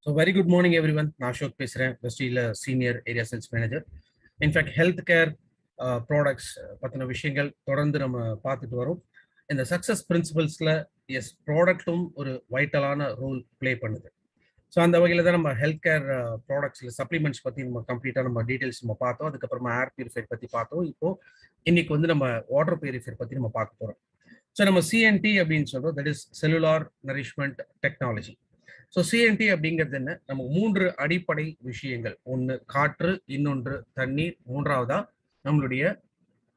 So very good morning everyone. நான் அசோக் பேசுறேன். வெஸ்டில senior area sales manager. In fact health care products பத்தின விஷயங்கள் தொடர்ந்து நம்ம பார்த்துட்டு வரோம். இந்த சக்சஸ் பிரின்சிபல்ஸ்ல எஸ் ப்ராடக்ட்டும் ஒரு வைட்டலான ரோல் ப்ளே பண்ணுது. ஸோ அந்த வகையில் தான் நம்ம ஹெல்த் கேர் ப்ராடக்ட்ஸில் சப்ளிமெண்ட்ஸ் பற்றி நம்ம கம்ப்ளீட்டாக நம்ம டீட்டெயில்ஸ் நம்ம பார்த்தோம். அதுக்கப்புறமா ஏர் பியூரிஃபையர் பற்றி பார்த்தோம். இப்போ இன்னைக்கு வந்து நம்ம வாட்டர் பியூரிஃபையர் பற்றி நம்ம பார்க்க போகிறோம். ஸோ நம்ம சிஎன்டி அப்படின்னு சொல்றோம், that is cellular nourishment technology. So CNT அப்படிங்கிறது என்ன? நம்ம 3 அடிப்படை விஷயங்கள். ஒன்று காற்று, இன்னொன்று தண்ணீர், மூன்றாவதா நம்மளுடைய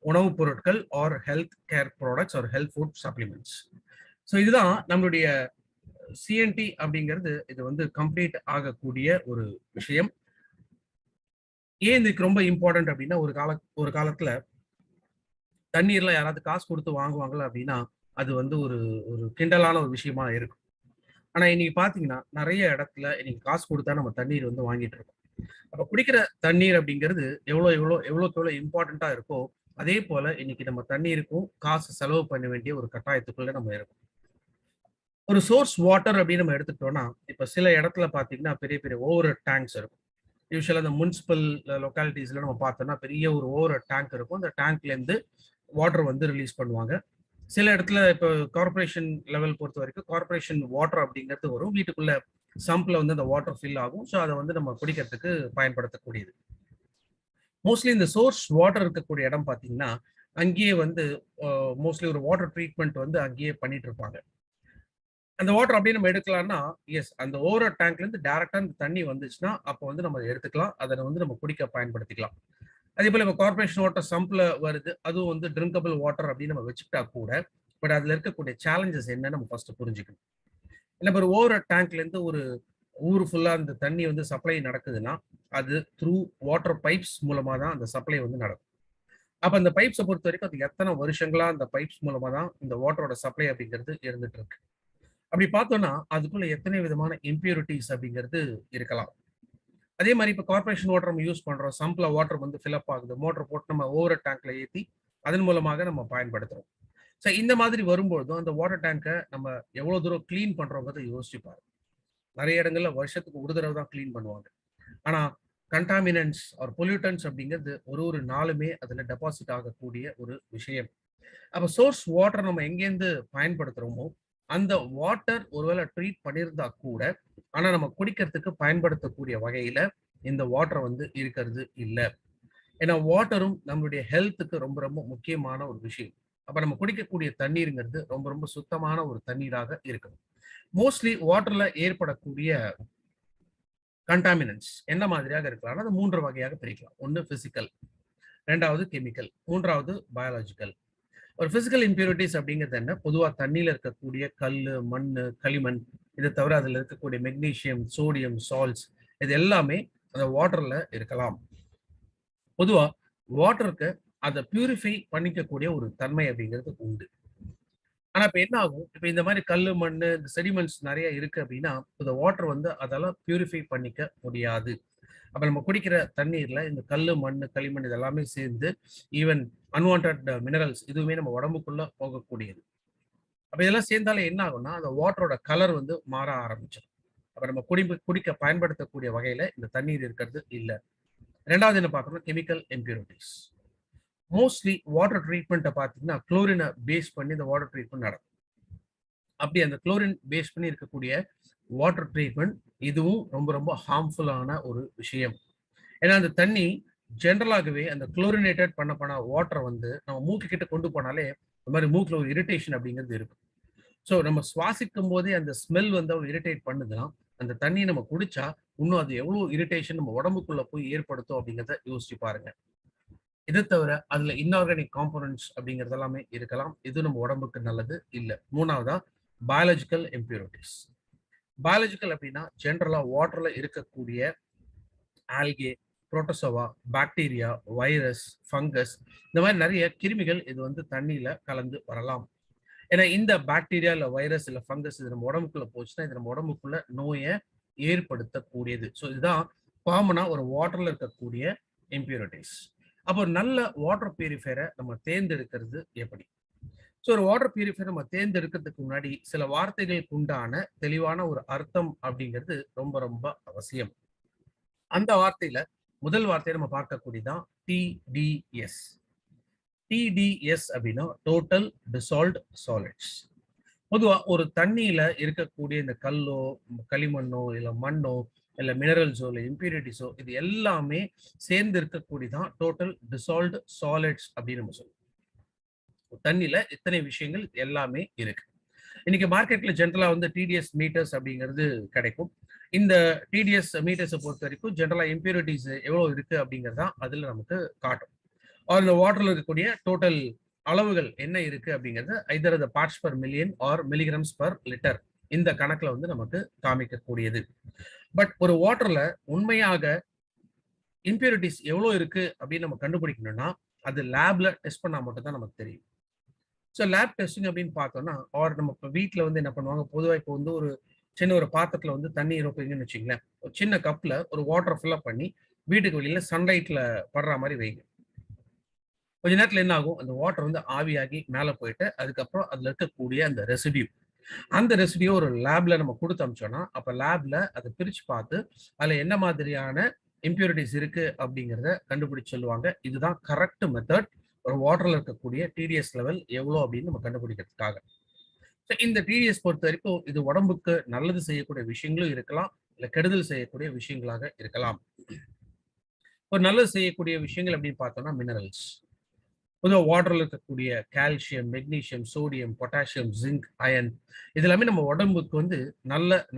உணவுப் பொருட்கள் or health care products or health food supplements. So இதுதான் நம்மளுடைய சிஎன்டி அப்படிங்கிறது. இது வந்து கம்ப்ளீட் ஆகக்கூடிய ஒரு விஷயம். ஏன் இதுக்கு ரொம்ப இம்பார்ட்டன்ட் அப்படின்னா, ஒரு காலத்துல தண்ணீர்ல யாராவது காசு கொடுத்து வாங்குவாங்களா அப்படின்னா அது வந்து ஒரு ஒரு கிண்டலான ஒரு விஷயமா இருக்கும். ஆனா இன்னைக்கு பாத்தீங்கன்னா நிறைய இடத்துல இன்னைக்கு காசு கொடுத்தா நம்ம தண்ணீர் வந்து வாங்கிட்டு இருக்கோம். அப்ப குடிக்கிற தண்ணீர் அப்படிங்கிறது எவ்வளோக்கு இம்பார்ட்டண்டா இருக்கோ, அதே போல இன்னைக்கு நம்ம தண்ணீருக்கும் காசு செலவு பண்ண வேண்டிய ஒரு கட்டாயத்துக்குள்ள நம்ம இருக்கோம். ஒரு சோர்ஸ் வாட்டர் அப்படின்னு நம்ம எடுத்துக்கிட்டோம்னா, இப்ப சில இடத்துல பாத்தீங்கன்னா பெரிய பெரிய ஓவர் டேங்க்ஸ் இருக்கும். யூஸ்வலா இந்த முனிசிபல் லொக்காலிட்டிஸ்ல நம்ம பார்த்தோம்னா பெரிய ஒரு ஓவர் டேங்க் இருக்கும். அந்த டேங்க்ல இருந்து வாட்டர் வந்து ரிலீஸ் பண்ணுவாங்க. சில இடத்துல இப்போ கார்பரேஷன் லெவல் பொறுத்த வரைக்கும் கார்பரேஷன் வாட்டர் அப்படிங்கிறது வரும். வீட்டுக்குள்ள சம்ப்ல வந்து அந்த வாட்டர் ஃபில் ஆகும். ஸோ அதை வந்து நம்ம குடிக்கிறதுக்கு பயன்படுத்தக்கூடியது. மோஸ்ட்லி இந்த சோர்ஸ் வாட்டர் இருக்கக்கூடிய இடம் பார்த்தீங்கன்னா அங்கேயே வந்து மோஸ்ட்லி ஒரு வாட்டர் ட்ரீட்மெண்ட் வந்து அங்கேயே பண்ணிட்டு இருப்பாங்க. அந்த வாட்டர் அப்படியே நம்ம எடுக்கலாம்னா, எஸ் அந்த ஓவர் டேங்க்ல இருந்து டைரக்டா அந்த தண்ணி வந்துச்சுன்னா அப்போ வந்து நம்ம எடுத்துக்கலாம். அதை வந்து நம்ம குடிக்க பயன்படுத்திக்கலாம். அதே போல இப்போ கார்பரேஷன் வாட்டர் சம்ப்ல வருது, அதுவும் வந்து ட்ரிங்கபிள் வாட்டர் அப்படின்னு நம்ம வச்சுக்கிட்டா கூட, பட் அதுல இருக்கக்கூடிய சேலஞ்சஸ் என்னன்னு நம்ம ஃபர்ஸ்ட் புரிஞ்சுக்கணும். இல்லை ஒரு ஓவர் டேங்க்ல இருந்து ஒரு ஊர் ஃபுல்லா அந்த தண்ணி வந்து சப்ளை நடக்குதுன்னா, அது த்ரூ வாட்டர் பைப்ஸ் மூலமா தான் அந்த சப்ளை வந்து நடக்கும். அப்ப அந்த பைப்ஸை பொறுத்த வரைக்கும் அது எத்தனை வருஷங்களா அந்த பைப்ஸ் மூலமா தான் இந்த வாட்டரோட சப்ளை அப்படிங்கிறது இருந்துட்டு இருக்கு. அப்படி பார்த்தோம்னா அதுக்குள்ள எத்தனை விதமான இம்பியூரிட்டிஸ் அப்படிங்கிறது இருக்கலாம். அதே மாதிரி இப்போ கார்பரேஷன் வாட்டர் நம்ம யூஸ் பண்றோம். சம்ப்ல வாட்டர் வந்து ஃபில்அப் ஆகுது. மோட்டர் போட்டு நம்ம ஓவர் டேங்க்ல ஏற்றி அதன் மூலமாக நம்ம பயன்படுத்துறோம். ஸோ இந்த மாதிரி வரும்பொழுதும் அந்த வாட்டர் டேங்கை நம்ம எவ்வளவு தூரம் கிளீன் பண்றோங்கிறத யோசிச்சு பாருங்க. நிறைய இடங்கள்ல வருஷத்துக்கு ஒரு தடவை தான் கிளீன் பண்ணுவாங்க. ஆனா கண்டாமினன்ஸ் ஆர் பொல்யூட்டன்ஸ் அப்படிங்கிறது ஒரு நாளுமே அதுல டெபாசிட் ஆகக்கூடிய ஒரு விஷயம். அப்ப சோர்ஸ் வாட்டர் நம்ம எங்கேருந்து பயன்படுத்துறோமோ அந்த வாட்டர் ஒருவேளை ட்ரீட் பண்ணியிருந்தா கூட, ஆனா நம்ம குடிக்கிறதுக்கு பயன்படுத்தக்கூடிய வகையில இந்த வாட்டர் வந்து இருக்கிறது இல்லை. ஏன்னா வாட்டரும் நம்மளுடைய ஹெல்த்துக்கு ரொம்ப ரொம்ப முக்கியமான ஒரு விஷயம். அப்ப நம்ம குடிக்கக்கூடிய தண்ணீருங்கிறது ரொம்ப ரொம்ப சுத்தமான ஒரு தண்ணீராக இருக்கணும். மோஸ்ட்லி வாட்டர்ல ஏற்படக்கூடிய கண்டாமினன்ஸ் என்ன மாதிரியாக இருக்கலாம்? அது 3 வகையாக பிரிக்கலாம். ஒன்று பிசிக்கல், ரெண்டாவது கெமிக்கல், மூன்றாவது பயாலஜிக்கல். ஒரு பிசிக்கல் இம்பியூரிட்டிஸ் அப்படிங்கிறது என்ன? பொதுவா தண்ணியில இருக்கக்கூடிய கல்லு, மண்ணு, களிமண், இதை தவிர அதுல இருக்கக்கூடிய மெக்னீசியம், சோடியம், சால்ட்ஸ், இது எல்லாமே அந்த வாட்டர்ல இருக்கலாம். பொதுவா வாட்டருக்கு அதை பியூரிஃபை பண்ணிக்கக்கூடிய ஒரு தன்மை அப்படிங்கிறது உண்டு. ஆனா இப்ப என்ன ஆகும்? இப்ப இந்த மாதிரி கல்லு, மண்ணு, இந்த செடிமெண்ட்ஸ் நிறைய இருக்கு அப்படின்னா இந்த வாட்டர் வந்து அதெல்லாம் பியூரிஃபை பண்ணிக்க முடியாது. அப்ப நம்ம குடிக்கிற தண்ணீர்ல இந்த கல்லு, மண்ணு, களிமண் இதெல்லாமே சேர்ந்து ஈவன் அன்வான்ட் மினரல்ஸ் இதுவுமே நம்ம உடம்புக்குள்ள போகக்கூடியது. அப்ப இதெல்லாம் சேர்ந்தாலே என்ன ஆகும்னா அந்த வாட்டரோட கலர் வந்து மாற ஆரம்பிச்சிடும். அப்ப நம்ம குடிக்க பயன்படுத்தக்கூடிய வகையில இந்த தண்ணீர் இருக்கிறது இல்லை. ரெண்டாவது என்ன பார்க்கணும்? Chemical impurities. மோஸ்ட்லி வாட்டர் ட்ரீட்மெண்ட்டை பார்த்தீங்கன்னா குளோரினை பேஸ் பண்ணி இந்த வாட்டர் ட்ரீட்மெண்ட் நடக்கும். அப்படி அந்த குளோரின் பேஸ் பண்ணி இருக்கக்கூடிய வாட்டர் ட்ரீட்மெண்ட் இதுவும் ரொம்ப ரொம்ப ஹார்ம்ஃபுல்லான ஒரு விஷயம். ஏன்னா அந்த தண்ணி ஜென்ரலாகவே அந்த குளோரினேட்டட் பண்ண வாட்டரை வந்து நம்ம மூக்கு கிட்ட கொண்டு போனாலே இந்த மாதிரி மூக்கில் ஒரு இரிட்டேஷன் அப்படிங்கிறது இருக்கும். ஸோ நம்ம சுவாசிக்கும் போதே அந்த ஸ்மெல் வந்து அவர் இரிட்டேட் பண்ணுதுன்னா அந்த தண்ணியை நம்ம குடிச்சா இன்னும் அது எவ்வளவு இரிட்டேஷன் நம்ம உடம்புக்குள்ள போய் ஏற்படுத்தும் அப்படிங்கிறத யோசிச்சு பாருங்க. இதை தவிர அதுல இன்ஆர்கானிக் காம்போனன்ட்ஸ் அப்படிங்கிறது எல்லாமே இருக்கலாம். இது நம்ம உடம்புக்கு நல்லது இல்லை. மூணாவதா பயாலஜிக்கல் இம்பியூரிட்டிஸ். பயாலஜிக்கல் அப்படின்னா ஜென்ரலா வாட்டர்ல இருக்கக்கூடிய algae, protozoa, bacteria, virus, fungus, இந்த மாதிரி நிறைய கிருமிகள் இது வந்து தண்ணியில கலந்து வரலாம். ஏன்னா இந்த பாக்டீரியா இல்ல வைரஸ் இல்ல ஃபங்கஸ் இது நம்ம உடம்புக்குள்ள போச்சுன்னா இது நம்ம உடம்புக்குள்ள நோயை ஏற்படுத்தக்கூடியது. ஸோ இதுதான் காமனா ஒரு வாட்டர்ல இருக்கக்கூடிய இம்பியூரிட்டிஸ். அப்போ ஒரு நல்ல வாட்டர் பியூரிஃபையரை நம்ம தேர்ந்தெடுக்கிறது எப்படி? ஸோ ஒரு வாட்டர் பியூரிஃபையர் நம்ம தேர்ந்தெடுக்கிறதுக்கு முன்னாடி சில வார்த்தைகளுக்கு உண்டான தெளிவான ஒரு அர்த்தம் அப்படிங்கிறது ரொம்ப ரொம்ப அவசியம். அந்த வார்த்தையில முதல் வார்த்தையை நம்ம பார்க்கக்கூடியதான் டிடிஎஸ். டிடிஎஸ் அப்படின்னா டோட்டல் டிசால்வ்ட் சாலிட்ஸ். பொதுவா ஒரு தண்ணியில இருக்கக்கூடிய இந்த கல்லோ, களிமண்ணோ, இல்ல மண்ணோ, இல்ல மினரல்ஸோ, இல்ல இம்பியூரிட்டிஸோ இது எல்லாமே சேர்ந்து இருக்கக்கூடியதான் டோட்டல் டிசால்வ்ட் சாலிட்ஸ் அப்படின்னு நம்ம சொல்லுவோம். தண்ணியில இத்தனை விஷயங்கள் எல்லாமே இருக்கு. இன்னைக்கு மார்க்கெட்ல ஜென்ரலா வந்து டிடிஎஸ் மீட்டர்ஸ் அப்படிங்கிறது கிடைக்கும். இந்த டிடிஎஸ் மீட்டர்ஸை பொறுத்த வரைக்கும் ஜென்ரலா இம்பியூரிட்டிஸ் எவ்வளவு இருக்கு அப்படிங்கிறதா அதுல நமக்கு காட்டும். இந்த வாட்டர்ல இருக்கக்கூடிய டோட்டல் அளவுகள் என்ன இருக்கு அப்படிங்கிறது either the parts per million or milligrams per litre இந்த கணக்குல வந்து நமக்கு காமிக்கக்கூடியது. பட் ஒரு வாட்டர்ல உண்மையாக இம்பியூரிட்டிஸ் எவ்வளவு இருக்கு அப்படின்னு நம்ம கண்டுபிடிக்கணும்னா அது லேப்ல டெஸ்ட் பண்ணா மட்டும் தான் நமக்கு தெரியும். ஸோ லேப் டெஸ்டிங் அப்படின்னு பார்த்தோம்னா நம்ம இப்போ வீட்டில் வந்து என்ன பண்ணுவாங்க, பொதுவாக இப்போ வந்து ஒரு சின்ன ஒரு பாத்திரத்தில் வந்து தண்ணி இருப்பீங்கன்னு வச்சுங்களேன், ஒரு சின்ன கப்பில் ஒரு வாட்டர் ஃபில்லப் பண்ணி வீட்டுக்கு வெளியில சன்லைட்ல படுற மாதிரி வைங்க. கொஞ்ச நேரத்தில் என்ன ஆகும், அந்த வாட்டர் வந்து ஆவியாகி மேலே போயிட்டு அதுக்கப்புறம் அதில் இருக்கக்கூடிய அந்த ரெசிடியூ ஒரு லேப்ல நம்ம கொடுத்து அமிச்சோம்னா அப்போ லேப்ல அதை பிரித்து பார்த்து அதில் என்ன மாதிரியான இம்பியூரிட்டிஸ் இருக்கு அப்படிங்கிறத கண்டுபிடிச்சு சொல்லுவாங்க. இதுதான் கரெக்ட் மெத்தட் ஒரு வாட்டர்ல இருக்கக்கூடிய டிடிஎஸ் லெவல் எவ்வளோ அப்படின்னு நம்ம கண்டுபிடிக்கிறதுக்காக. இந்த டிடிஎஸ் பொறுத்த வரைக்கும் இது உடம்புக்கு நல்லது செய்யக்கூடிய விஷயங்களும் இருக்கலாம், இல்ல கெடுதல் செய்யக்கூடிய விஷயங்களாக இருக்கலாம். ஒரு நல்லது செய்யக்கூடிய விஷயங்கள் அப்படின்னு பார்த்தோம்னா மினரல்ஸ். பொதுவாக வாட்டர்ல இருக்கக்கூடிய calcium, magnesium, sodium, potassium, zinc, iron இது எல்லாமே நம்ம உடம்புக்கு வந்து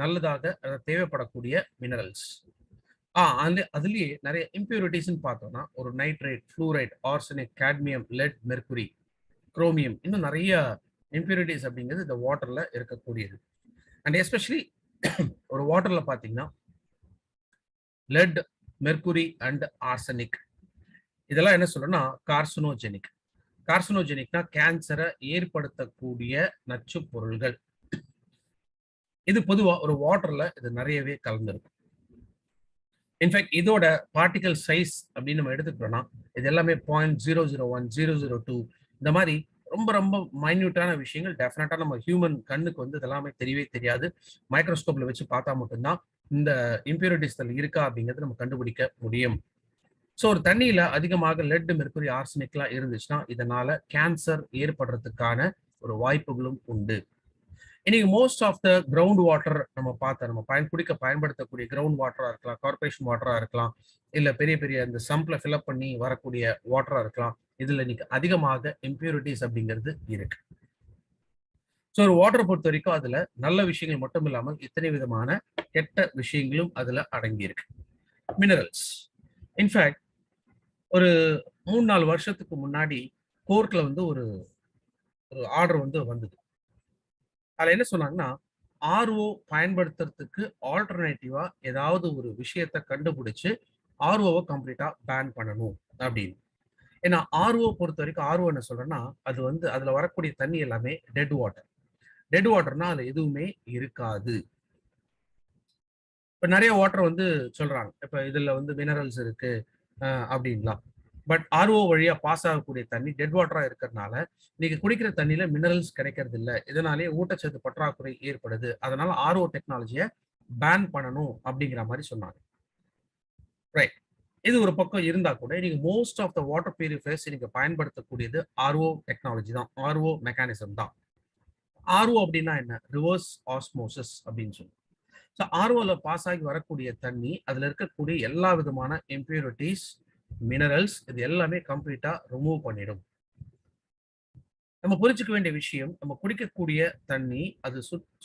நல்லதாக தேவைப்படக்கூடிய மினரல்ஸ். அதுலயே நிறைய இம்பியூரிட்டிஸ் பார்த்தோம்னா ஒரு nitrate, fluoride, arsenic, cadmium, let, mercury, chromium இன்னும் நிறைய இம்பியூரிட்டிஸ் அப்படிங்கிறது இந்த வாட்டர்ல இருக்கக்கூடியது. அண்ட் எஸ்பெஷலி ஒரு வாட்டர்ல பாத்தீங்கன்னா லெட், மெர்குரி அண்ட் ஆர்சனிக் இதெல்லாம் என்ன சொல்லணும்னா கார்சினோஜெனிக். கார்சினோஜெனிக்னா கேன்சரை ஏற்படுத்தக்கூடிய நச்சு பொருள்கள். இது பொதுவா ஒரு வாட்டர்ல இது நிறையவே கலந்துருக்கும். இன்ஃபேக்ட் இதோட பார்ட்டிகல் சைஸ் அப்படின்னு நம்ம எடுத்துக்கிட்டோம்னா இது எல்லாமே 0.001, 002 இந்த மாதிரி ரொம்ப ரொம்ப மைன்யூட்டான விஷயங்கள். டெஃபினட்டா நம்ம ஹியூமன் கண்ணுக்கு வந்து இதெல்லாமே தெரியவே தெரியாது. மைக்ரோஸ்கோப்ல வச்சு பார்த்தா மட்டும்தான் இந்த இம்பியூரிட்டிஸ் இருக்கா அப்படிங்கிறது நம்ம கண்டுபிடிக்க முடியும். ஸோ ஒரு தண்ணியில அதிகமாக லெட், மெர்குரி, ஆர்சனிக்லாம் இருந்துச்சுன்னா இதனால கேன்சர் ஏற்படுறதுக்கான ஒரு வாய்ப்புகளும் உண்டு. இன்னைக்கு most of the ground water நம்ம குடிக்க பயன்படுத்தக்கூடிய கிரவுண்ட் வாட்டரா இருக்கலாம், கார்பரேஷன் வாட்டரா இருக்கலாம், இல்ல பெரிய பெரிய இந்த சம்ப்ல ஃபில்அப் பண்ணி வரக்கூடிய வாட்டரா இருக்கலாம். இதுல இன்னைக்கு அதிகமாக இம்பியூரிட்டிஸ் அப்படிங்கிறது இருக்கு. ஸோ ஒரு வாட்டரை பொறுத்த வரைக்கும் அதுல நல்ல விஷயங்கள் மட்டும் இல்லாமல் இத்தனை விதமான கெட்ட விஷயங்களும் அதுல அடங்கி இருக்கு. மினரல்ஸ் இன்ஃபேக்ட் ஒரு 3-4 வருஷத்துக்கு முன்னாடி கோர்ட்ல வந்து ஒரு ஆர்டர் வந்து வந்தது. அதுல என்ன சொன்னாங்கன்னா ஆர்ஓ பயன்படுத்துறதுக்கு ஆல்டர்னேட்டிவா ஏதாவது ஒரு விஷயத்த கண்டுபிடிச்சு ஆர்ஓவை கம்ப்ளீட்டா பேன் பண்ணணும் அப்படின்னு. ஏன்னா ஆர்ஓ பொறுத்த வரைக்கும் ஆர்ஓ என்ன சொல்றேன்னா அது வந்து அதுல வரக்கூடிய தண்ணி எல்லாமே டெட் வாட்டர். டெட் வாட்டர்னா அதுல எதுவுமே இருக்காது. இப்ப நிறைய வாட்டர் வந்து சொல்றாங்க இப்ப இதுல வந்து மினரல்ஸ் இருக்கு அப்படின்லாம். பட் ஆர்ஓ வழியா பாஸ் ஆகக்கூடிய தண்ணி டெட் வாட்டரா இருக்கிறதுனால நீங்க குடிக்கிற தண்ணியில மினரல்ஸ் கிடைக்கிறது இல்லை. இதனாலேயே ஊட்டச்சத்து பற்றாக்குறை ஏற்படுது. அதனால ஆர்ஓ டெக்னாலஜியை பேன் பண்ணணும் அப்படிங்கிற மாதிரி சொன்னாங்க. ரைட். இது ஒரு பக்கம் இருந்தா கூட நீங்க most of the water purifiers நீங்க பயன்படுத்தக்கூடியது ஆர்ஓ டெக்னாலஜி தான், ஆர்ஓ மெக்கானிசம் தான். ஆர்ஓ அப்படின்னா என்ன, ரிவர்ஸ் ஆஸ்மோசிஸ் அப்படின்னு சொல்லுவோம். ஸோ ஆர்ஓல பாஸ் ஆகி வரக்கூடிய தண்ணி அதுல இருக்கக்கூடிய எல்லா விதமான இம்பியூரிட்டிஸ், மினரல்ஸ் இது எல்லாமே கம்ப்ளீட்டா ரிமூவ் பண்ணிடும். நம்ம புரிஞ்சுக்க வேண்டிய விஷயம், நம்ம குடிக்கக்கூடிய தண்ணி அது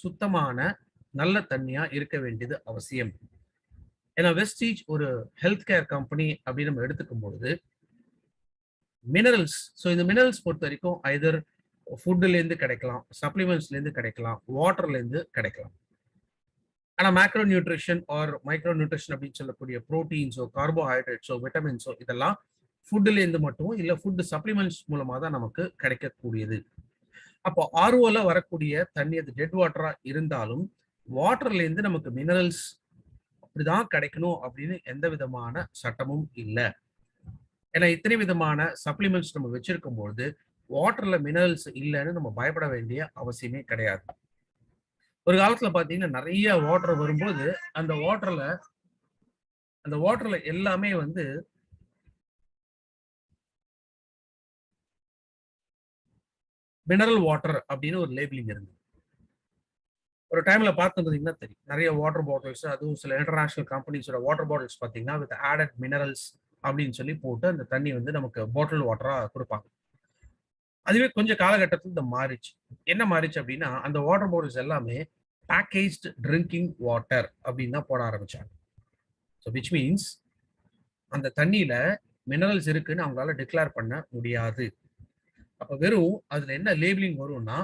சுத்தமான நல்ல தண்ணியா இருக்க வேண்டியது அவசியம். ஏன்னா வெஸ்டீஜ் ஒரு ஹெல்த் கேர் கம்பெனி அப்படின்னு நம்ம எடுத்துக்கும் பொழுது மினரல்ஸ், ஸோ இந்த மினரல்ஸ் பொறுத்த வரைக்கும் ஐதர் ஃபுட்ல இருந்து கிடைக்கலாம், சப்ளிமெண்ட்ஸ்ல இருந்து கிடைக்கலாம், வாட்டர்ல இருந்து கிடைக்கலாம். ஆனா macro nutrition or micro nutrition அப்படின்னு சொல்லக்கூடிய புரோட்டீன்ஸோ, கார்போஹைட்ரேட்ஸோ, விட்டமின்ஸோ இதெல்லாம் ஃபுட்ல இருந்து மட்டும் இல்ல ஃபுட் சப்ளிமெண்ட்ஸ் மூலமா தான் நமக்கு கிடைக்கக்கூடியது. அப்போ ஆர்ஓல வரக்கூடிய தண்ணி அது டெட் வாட்டரா இருந்தாலும் வாட்டர்ல இருந்து நமக்கு மினரல்ஸ் அப்படிதான் கிடைக்கணும் அப்படின்னு எந்த விதமான சட்டமும் இல்லை. ஏன்னா இத்தனை விதமான சப்ளிமெண்ட்ஸ் நம்ம வச்சிருக்கும் பொழுது வாட்டர்ல மினரல்ஸ் இல்லைன்னு நம்ம பயப்பட வேண்டிய அவசியமே கிடையாது. ஒரு காலத்துல பாத்தீங்கன்னா நிறைய வாட்டர் வரும்போது அந்த வாட்டர்ல எல்லாமே வந்து மினரல் வாட்டர் அப்படின்னு ஒரு லேபிளிங் இருந்தது. ஒரு டைம்ல பார்த்துருந்தீங்கன்னா தெரியும், நிறைய வாட்டர் பாட்டில்ஸ், அதுவும் சில இன்டர்நேஷனல் கம்பெனிஸோட வாட்டர் பாட்டில்ஸ் பார்த்தீங்கன்னா வித் ஆடட் மினரல்ஸ் அப்படின்னு சொல்லி போட்டு அந்த தண்ணி வந்து நமக்கு பாட்டில் வாட்டரா கொடுப்பாங்க. அதுவே கொஞ்சம் காலகட்டத்தில் இந்த மாறிச்சு. என்ன மாறிச்சு அப்படின்னா, அந்த வாட்டர் பாட்டில்ஸ் எல்லாமே பேக்கேஜ்டு ட்ரிங்கிங் வாட்டர் அப்படின்னு தான் போட ஆரம்பிச்சாங்க. ஸோ விச் மீன்ஸ் அந்த தண்ணியில மினரல்ஸ் இருக்குன்னு அவங்களால டிக்ளேர் பண்ண முடியாது. அப்ப வெறும் அதுல என்ன லேபிளிங் வரும்னா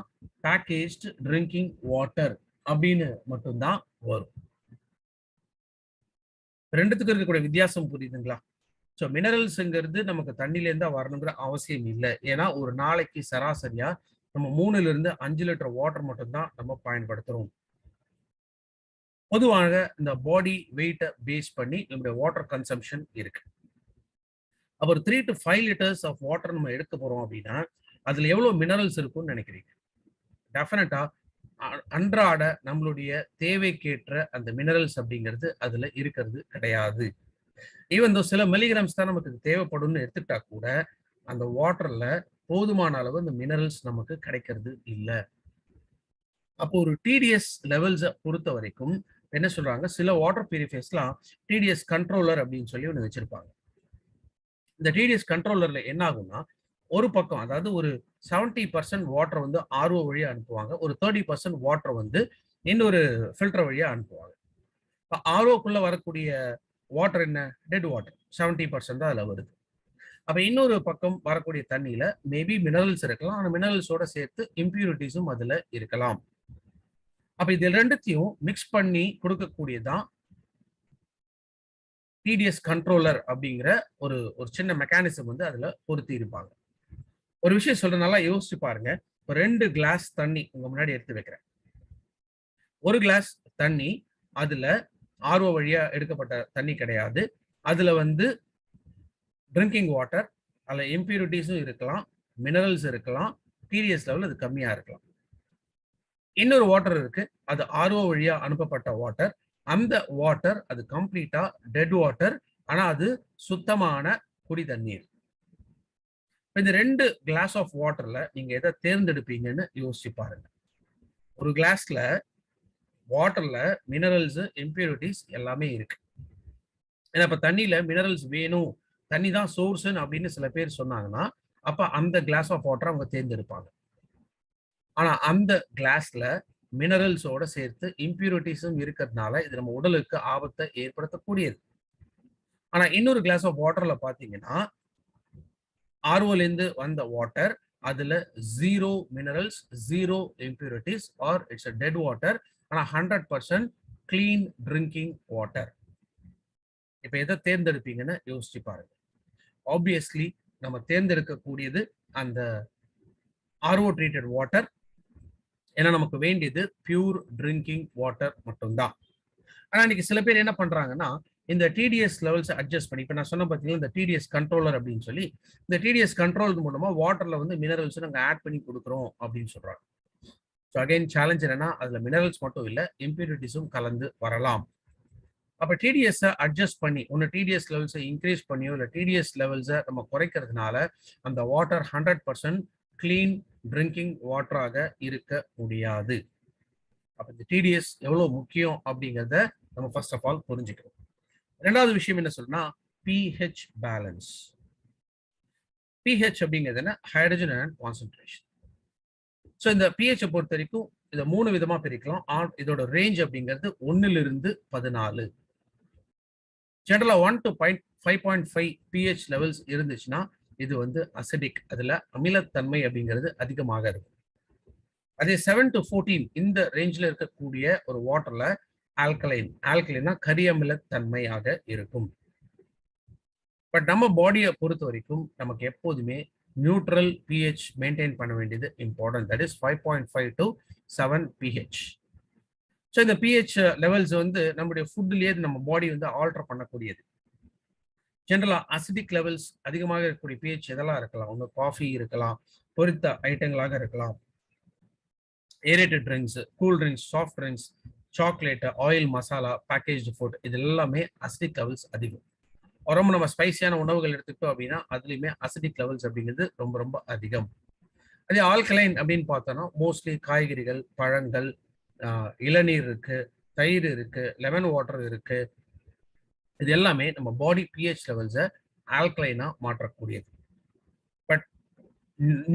பேக்கேஜ்டு ட்ரிங்கிங் வாட்டர் அப்படின்னு மட்டும்தான் வரும். ரெண்டுத்துக்கும் இருக்கக்கூடிய வித்தியாசம் புரியுதுங்களா? ஸோ மினரல்ஸ்ங்கிறது நமக்கு தண்ணில இருந்தா வரணுங்கிற அவசியம் இல்லை. ஏன்னா ஒரு நாளைக்கு சராசரியா நம்ம 3ல இருந்து 5 லிட்டர் வாட்டர் மட்டும்தான் நம்ம பயன்படுத்துறோம். பொதுவாக இந்த பாடி வெயிட்டை பேஸ் பண்ணி நம்முடைய வாட்டர் கன்சம்ஷன் இருக்கு. அப்ப ஒரு 3 to 5 லிட்டர்ஸ் ஆஃப் வாட்டர் நம்ம எடுக்க போறோம் அப்படின்னா அதுல எவ்வளவு மினரல்ஸ் இருக்கும்னு நினைக்கிறீங்க? டெஃபினட்டா அன்றாட நம்மளுடைய தேவைக்கேற்ற அந்த மினரல்ஸ் அப்படிங்கிறது அதுல இருக்கிறது கிடையாது. ஈவன் தோ சில மில்லிகிராம்ஸ் தான் நமக்கு தேவைப்படும்னு எடுத்துக்கிட்டா கூட அந்த வாட்டர்ல போதுமான அளவு அந்த மினரல்ஸ் நமக்கு கிடைக்கிறது இல்லை. அப்போ ஒரு டிடிஎஸ் லெவல்ஸை பொறுத்த வரைக்கும் என்ன சொல்றாங்க, சில வாட்டர் பியூரிஃபையர்ஸ்லாம் டிடிஎஸ் கண்ட்ரோலர் அப்படின்னு சொல்லி ஒன்று வச்சிருப்பாங்க. இந்த டிடிஎஸ் கண்ட்ரோலர்ல என்ன ஆகும்னா, ஒரு பக்கம் அதாவது ஒரு 70% வாட்டர் வந்து ஆர்ஓ வழியா அனுப்புவாங்க. ஒரு 30% வாட்டர் வந்து இன்னொரு ஃபில்டர் வழியா அனுப்புவாங்க. இப்போ ஆர்ஓக்குள்ள வரக்கூடிய வாட்டர் என்ன? டெட் வாட்டர் 70% தான் அதுல வருது. அப்ப இன்னொரு பக்கம் வரக்கூடிய தண்ணியில மேபி மினரல்ஸ் இருக்கலாம். ஆனா மினரல்ஸோட சேர்த்து இம்பியூரிட்டிஸும் அதுல இருக்கலாம். அப்ப இது ரெண்டுத்தையும் மிக்ஸ் பண்ணி கொடுக்கக்கூடியதான் டிடிஎஸ் கண்ட்ரோலர் அப்படிங்கிற ஒரு ஒரு சின்ன மெக்கானிசம் வந்து அதுல பொருத்தி இருப்பாங்க. ஒரு விஷயம் சொல்றேன், நல்லா யோசிச்சு பாருங்க. ஒரு 2 கிளாஸ் தண்ணி உங்க முன்னாடி எடுத்து வைக்கிறேன். ஒரு கிளாஸ் தண்ணி அதுல ஆர்ஓ வழியா எடுக்கப்பட்ட தண்ணி கிடையாது. அதுல வந்து ட்ரிங்கிங் வாட்டர், அதுல இம்பியூரிட்டிஸும் இருக்கலாம், மினரல்ஸ் இருக்கலாம், டிடிஎஸ் லெவல் அது கம்மியா இருக்கலாம். இன்னொரு வாட்டர் இருக்கு, அது ஆர்ஓ வழியா அனுப்பப்பட்ட வாட்டர். அந்த வாட்டர் அது கம்ப்ளீட்டா டெட் வாட்டர். ஆனா அது சுத்தமான குடி தண்ணீர். இந்த 2 கிளாஸ் ஆஃப் வாட்டர்ல நீங்க எதை தேர்ந்தெடுப்பீங்கன்னு யோசிச்சு பாருங்க. ஒரு கிளாஸ்ல வாட்டர்ல மினரல்ஸ், இம்பியூரிட்டிஸ் எல்லாமே இருக்கு. ஏன்னா இப்ப தண்ணியில மினரல்ஸ் வேணும், தண்ணி தான் சோர்ஸ்ன்னு அப்படின்னு சில பேர் சொன்னாங்கன்னா, அப்ப அந்த கிளாஸ் ஆஃப் வாட்டர் அவங்க தேர்ந்தெடுப்பாங்க. ஆனா அந்த கிளாஸ்ல மினரல்ஸோட சேர்த்து இம்பியூரிட்டிஸும் இருக்கிறதுனால இது நம்ம உடலுக்கு ஆபத்தை ஏற்படுத்தக்கூடியது. ஆனா இன்னொரு கிளாஸ் ஆஃப் வாட்டர்ல பாத்தீங்கன்னா ஆர்ஓல இருந்து வந்த வாட்டர், அதுல 0 minerals, 0 impurities or it's dead water. ஆனா 100% கிளீன் ட்ரிங்கிங் வாட்டர். இப்ப எதை தேர்ந்தெடுப்பீங்கன்னு யோசிச்சு பாருங்க. ஆப்வியஸ்லி நம்ம தேர்ந்தெடுக்கக்கூடியது அந்த ஆர்ஓ ட்ரீட்டட் வாட்டர். ஏன்னா நமக்கு வேண்டியது பியூர் ட்ரிங்கிங் வாட்டர் மட்டும்தான். ஆனா இன்னைக்கு சில பேர் என்ன பண்றாங்கன்னா, இந்த டிடிஎஸ் லெவல்ஸ் அட்ஜஸ்ட் பண்ணி, இப்ப நான் சொன்ன பார்த்தீங்கன்னா இந்த டிடிஎஸ் கண்ட்ரோலர் அப்படின்னு சொல்லி, இந்த டிடிஎஸ் கண்ட்ரோல் மூலமா வாட்டர்ல வந்து மினரல்ஸ் நாங்க ஆட் பண்ணி கொடுக்குறோம் அப்படின்னு சொல்றாங்க. ஸோ அகைன் சேலஞ்ச் என்னன்னா, அதுல மினரல்ஸ் மட்டும் இல்ல, இம்பியூரிட்டிஸும் கலந்து வரலாம். அப்ப டிடிஎஸ் அட்ஜஸ்ட் பண்ணி ஒன்னு டிடிஎஸ் லெவல்ஸை இன்க்ரீஸ் பண்ணியோ இல்ல டிடிஎஸ் லெவல்ஸை நம்ம குறைக்கிறதுனால அந்த வாட்டர் 100% கிளீன் ட்ரிங்கிங் வாட்டராக இருக்க முடியாது. அப்ப இந்த டிடிஎஸ் எவ்வளவு முக்கியம் அப்படிங்கிறத நம்ம ஃபர்ஸ்ட் ஆஃப் ஆல் புரிஞ்சுக்கிறோம். ரெண்டாவது விஷயம் என்ன சொல்றேன்னா, பிஹெச் பேலன்ஸ். பிஹெச் அப்படிங்கிறது என்ன? Hydrogen ion concentration. ஸோ இந்த பிஹெச் பொறுத்த வரைக்கும் இதை 3 விதமா பிரிக்கலாம். இதோட ரேஞ்ச் அப்படிங்கிறது 1ல இருந்து 14. ஜெனரலா 1 to 5.5 பிஹெச் லெவல்ஸ் இருந்துச்சுன்னா இது வந்து அசிடிக், அதுல அமிலத்தன்மை அப்படிங்கிறது அதிகமாக இருக்கும். அதே 7 to 14 இந்த ரேஞ்சில் இருக்கக்கூடிய ஒரு வாட்டர்ல ஆல்கலைனா கரியமிலத்தன்மையாக இருக்கும். பட் நம்ம பாடியை பொறுத்த வரைக்கும் நமக்கு எப்போதுமே நியூட்ரல் பிஹெச் மெயின்டைன் பண்ண வேண்டியது important. That is 5.5 to 7 pH. So இந்த பிஹெச் லெவல்ஸ் வந்து நம்முடைய ஃபுட்லயே நம்ம பாடி வந்து ஆல்டர் பண்ணக்கூடியது. ஜெனரலா அசிடிக் லெவல்ஸ் அதிகமாக இருக்கக்கூடிய பிஹெச் எதெல்லாம் இருக்கலாம்? ஒன்று காஃபி இருக்கலாம், பொரித்த ஐட்டங்களாக இருக்கலாம், aerated drinks, cool drinks, soft drinks, chocolate, oil, masala, packaged food, இது எல்லாமே அசிடிக் லெவல்ஸ் அதிகம். ரொம்ப நம்ம ஸ்பைசியான உணவுகள் எடுத்துக்கிட்டோம் அப்படின்னா அதுலயுமே அசிடிக் லெவல்ஸ் அப்படிங்கிறது ரொம்ப ரொம்ப அதிகம். அதே ஆல்கலைன் அப்படின்னு பார்த்தோம்னா மோஸ்ட்லி காய்கறிகள், பழங்கள், இளநீர் இருக்கு, தயிர் இருக்கு, லெமன் வாட்டர் இருக்கு, இது எல்லாமே நம்ம பாடி பிஹெச் லெவல்ஸை ஆல்கலைனா மாற்றக்கூடியது. பட்